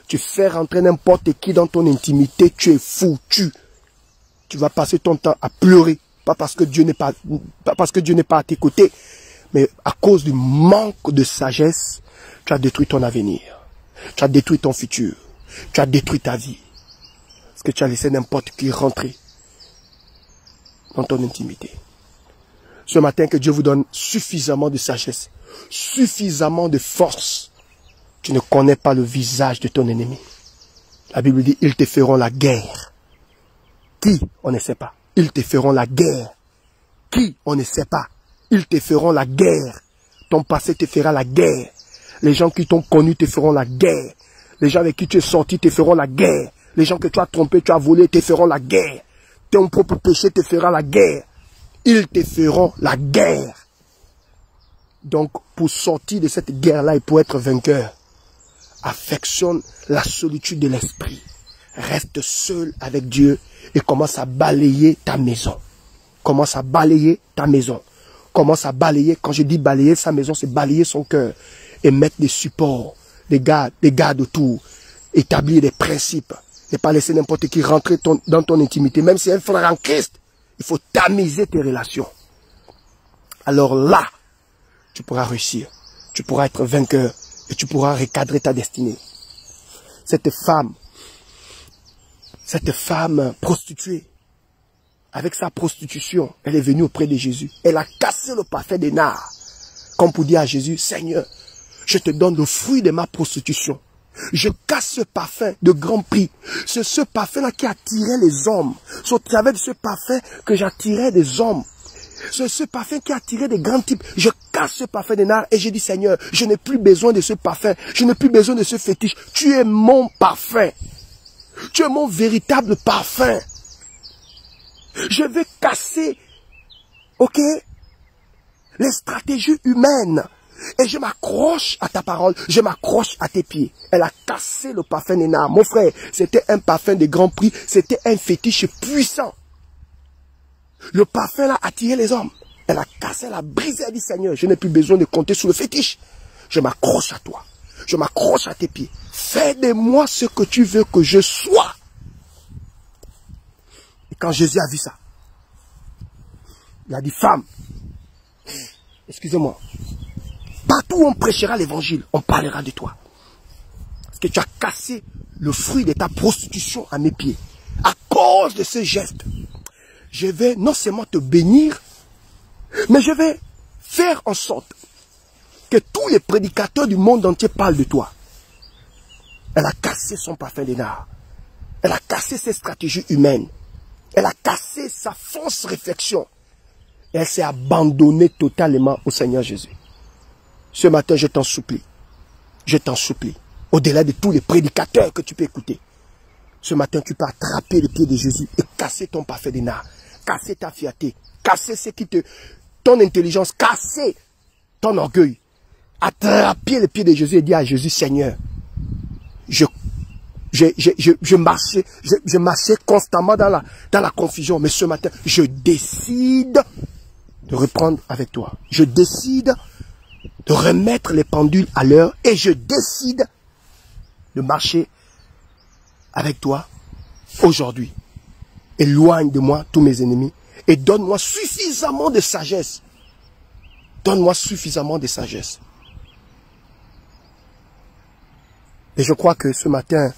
Tu fais rentrer n'importe qui dans ton intimité, tu es foutu. Tu vas passer ton temps à pleurer. Pas parce que Dieu n'est pas à tes côtés, mais à cause du manque de sagesse, tu as détruit ton avenir. Tu as détruit ton futur. Tu as détruit ta vie. Parce que tu as laissé n'importe qui rentrer dans ton intimité. Ce matin, que Dieu vous donne suffisamment de sagesse, suffisamment de force. Tu ne connais pas le visage de ton ennemi. La Bible dit, ils te feront la guerre. Qui? On ne sait pas. Ils te feront la guerre. Qui? On ne sait pas. Ils te feront la guerre. Ton passé te fera la guerre. Les gens qui t'ont connu te feront la guerre. Les gens avec qui tu es sorti te feront la guerre. Les gens que tu as trompés, tu as volé, te feront la guerre. Ton propre péché te fera la guerre. Ils te feront la guerre. Donc, pour sortir de cette guerre-là et pour être vainqueur, affectionne la solitude de l'esprit. Reste seul avec Dieu et commence à balayer ta maison. Commence à balayer ta maison. Commence à balayer. Quand je dis balayer sa maison, c'est balayer son cœur. Et mettre des supports, des gardes autour. Établir des principes. Et pas laisser n'importe qui rentrer dans ton intimité. Même si c'est un frère en Christ, il faut tamiser tes relations. Alors là, tu pourras réussir. Tu pourras être vainqueur. Et tu pourras recadrer ta destinée. Cette femme prostituée, avec sa prostitution, elle est venue auprès de Jésus. Elle a cassé le parfum des nards. Comme pour dire à Jésus, Seigneur, je te donne le fruit de ma prostitution. Je casse ce parfum de grand prix. C'est ce parfum-là qui attirait les hommes. C'est au travers de ce parfum que j'attirais des hommes. C'est ce parfum qui attirait des grands types. Je casse ce parfum des nards et je dis, Seigneur, je n'ai plus besoin de ce parfum. Je n'ai plus besoin de ce fétiche. Tu es mon parfum. Tu es mon véritable parfum. Je vais casser, ok, les stratégies humaines. Et je m'accroche à ta parole. Je m'accroche à tes pieds. Elle a cassé le parfum des nards. Mon frère, c'était un parfum de grand prix. C'était un fétiche puissant. Le parfum là attirait les hommes. Elle a cassé, elle a brisé. Elle a dit, Seigneur, je n'ai plus besoin de compter sur le fétiche. Je m'accroche à toi. Je m'accroche à tes pieds. Fais de moi ce que tu veux que je sois. Et quand Jésus a vu ça, il a dit, femme, excusez-moi, partout où on prêchera l'évangile, on parlera de toi. Parce que tu as cassé le fruit de ta prostitution à mes pieds. À cause de ce geste, je vais non seulement te bénir, mais je vais faire en sorte que tous les prédicateurs du monde entier parlent de toi. Elle a cassé son parfum des nards. Elle a cassé ses stratégies humaines. Elle a cassé sa fausse réflexion. Et elle s'est abandonnée totalement au Seigneur Jésus. Ce matin, je t'en supplie. Je t'en supplie. Au-delà de tous les prédicateurs que tu peux écouter. Ce matin, tu peux attraper les pieds de Jésus et casser ton parfum des nards. Casser ta fierté. Casser ce qui te... ton intelligence. Casser ton orgueil. Attraper les pieds de Jésus et dire à Jésus, Seigneur, je marchais constamment dans la confusion. Mais ce matin, je décide de reprendre avec toi. Je décide de remettre les pendules à l'heure et je décide de marcher avec toi aujourd'hui. Éloigne de moi tous mes ennemis et donne-moi suffisamment de sagesse. Donne-moi suffisamment de sagesse. Et je crois que ce matin,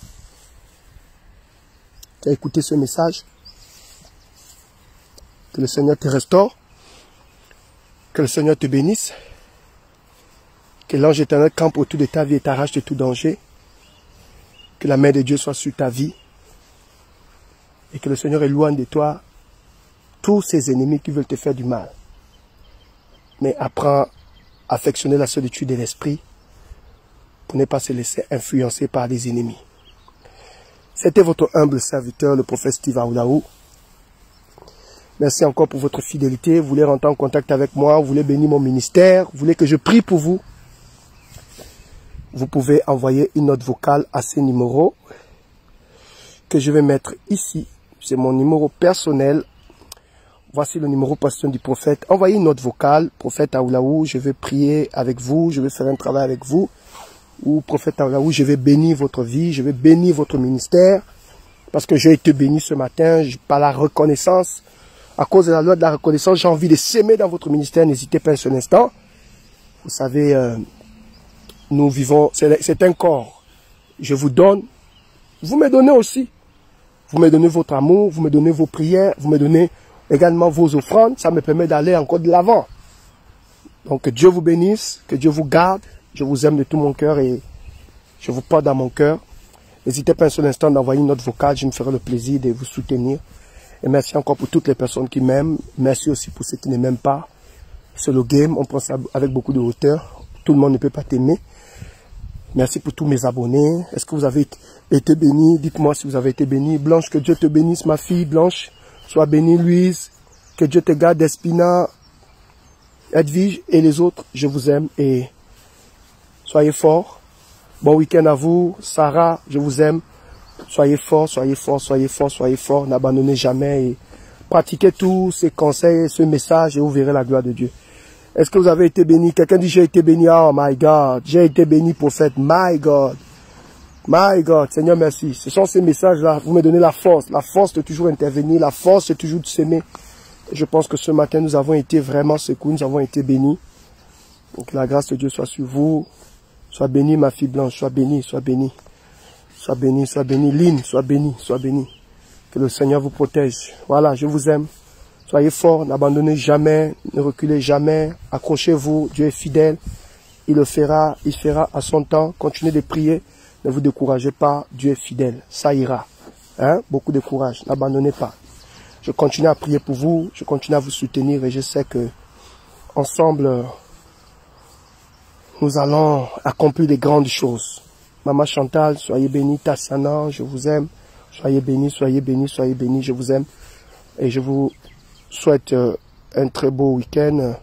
tu as écouté ce message Que le Seigneur te restaure. Que le Seigneur te bénisse. Que l'ange éternel campe autour de ta vie et t'arrache de tout danger. Que la main de Dieu soit sur ta vie. Et que le Seigneur éloigne de toi tous ces ennemis qui veulent te faire du mal. Mais apprends à affectionner la solitude de l'esprit pour ne pas se laisser influencer par des ennemis. C'était votre humble serviteur, le prophète Steve Aoulaou. Merci encore pour votre fidélité. Vous voulez rentrer en contact avec moi, vous voulez bénir mon ministère, vous voulez que je prie pour vous. Vous pouvez envoyer une note vocale à ce numéro que je vais mettre ici. C'est mon numéro personnel. Voici le numéro passion du prophète. Envoyez une note vocale, prophète Aoulaou, je vais prier avec vous, je vais faire un travail avec vous. Ou prophète Aoulaou, je vais bénir votre vie, je vais bénir votre ministère. Parce que j'ai été béni ce matin par la reconnaissance. À cause de la loi de la reconnaissance, j'ai envie de s'aimer dans votre ministère. N'hésitez pas un seul instant. Vous savez, nous vivons, c'est un corps. Je vous donne, vous me donnez aussi. Vous me donnez votre amour, vous me donnez vos prières, vous me donnez également vos offrandes. Ça me permet d'aller encore de l'avant. Donc que Dieu vous bénisse, que Dieu vous garde. Je vous aime de tout mon cœur et je vous porte dans mon cœur. N'hésitez pas un seul instant d'envoyer une note vocale. Je me ferai le plaisir de vous soutenir. Et merci encore pour toutes les personnes qui m'aiment. Merci aussi pour ceux qui ne m'aiment pas. C'est le game, on prend ça avec beaucoup de hauteur. Tout le monde ne peut pas t'aimer. Merci pour tous mes abonnés. Est-ce que vous avez été bénis? Dites-moi si vous avez été bénis. Blanche, que Dieu te bénisse, ma fille Blanche. Sois bénie, Louise. Que Dieu te garde, Espina, Edwige et les autres. Je vous aime et soyez forts. Bon week-end à vous. Sarah, je vous aime. Soyez forts, soyez forts, soyez forts, soyez forts. N'abandonnez jamais et pratiquez tous ces conseils, ce message et vous verrez la gloire de Dieu. Est-ce que vous avez été béni? Quelqu'un dit j'ai été béni. Oh my God. J'ai été béni, prophète. My God. My God. Seigneur, merci. Ce sont ces messages-là. Vous me donnez la force de toujours intervenir, la force de toujours de s'aimer. Je pense que ce matin, nous avons été vraiment secoués, nous avons été bénis. Donc la grâce de Dieu soit sur vous. Sois bénie, ma fille Blanche. Sois bénie, sois bénie. Sois bénie, sois bénie. Lynn, sois bénie, sois bénie. Que le Seigneur vous protège. Voilà, je vous aime. Soyez forts, n'abandonnez jamais, ne reculez jamais. Accrochez-vous, Dieu est fidèle. Il le fera, il fera à son temps. Continuez de prier, ne vous découragez pas, Dieu est fidèle. Ça ira. Hein? Beaucoup de courage, n'abandonnez pas. Je continue à prier pour vous, je continue à vous soutenir et je sais que ensemble, nous allons accomplir de grandes choses. Maman Chantal, soyez bénie. Tassiana, je vous aime. Soyez bénis, soyez bénis, soyez bénis, je vous aime. Et je vous souhaite un très beau week-end.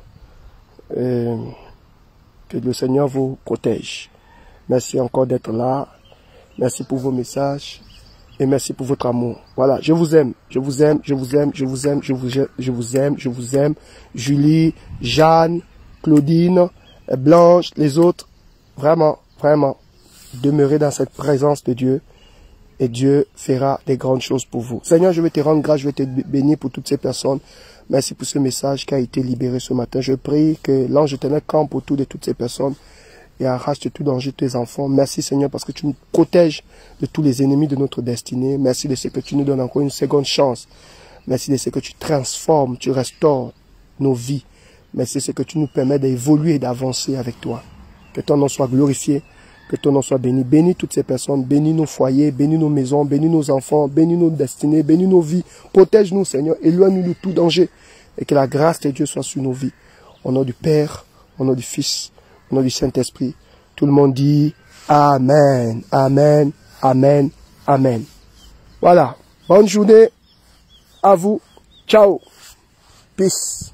Que le Seigneur vous protège. Merci encore d'être là. Merci pour vos messages. Et merci pour votre amour. Voilà, je vous aime. Je vous aime, je vous aime, je vous aime, je vous aime, je vous aime. Julie, Jeanne, Claudine, Blanche, les autres. Vraiment, vraiment. Demeurez dans cette présence de Dieu et Dieu fera des grandes choses pour vous. Seigneur, je vais te rendre grâce, je vais te bénir pour toutes ces personnes. Merci pour ce message qui a été libéré ce matin. Je prie que l'ange éternel campe autour de toutes ces personnes et arrache de tout danger tes enfants. Merci Seigneur parce que tu nous protèges de tous les ennemis de notre destinée. Merci de ce que tu nous donnes encore une seconde chance. Merci de ce que tu transformes, tu restaures nos vies. Merci de ce que tu nous permets d'évoluer et d'avancer avec toi. Que ton nom soit glorifié. Que ton nom soit béni. Bénis toutes ces personnes. Bénis nos foyers. Bénis nos maisons. Bénis nos enfants. Bénis nos destinées. Bénis nos vies. Protège-nous, Seigneur. Éloigne-nous de tout danger. Et que la grâce de Dieu soit sur nos vies. Au nom du Père, au nom du Fils, au nom du Saint-Esprit. Tout le monde dit Amen. Amen. Amen. Amen. Voilà. Bonne journée à vous. Ciao. Peace.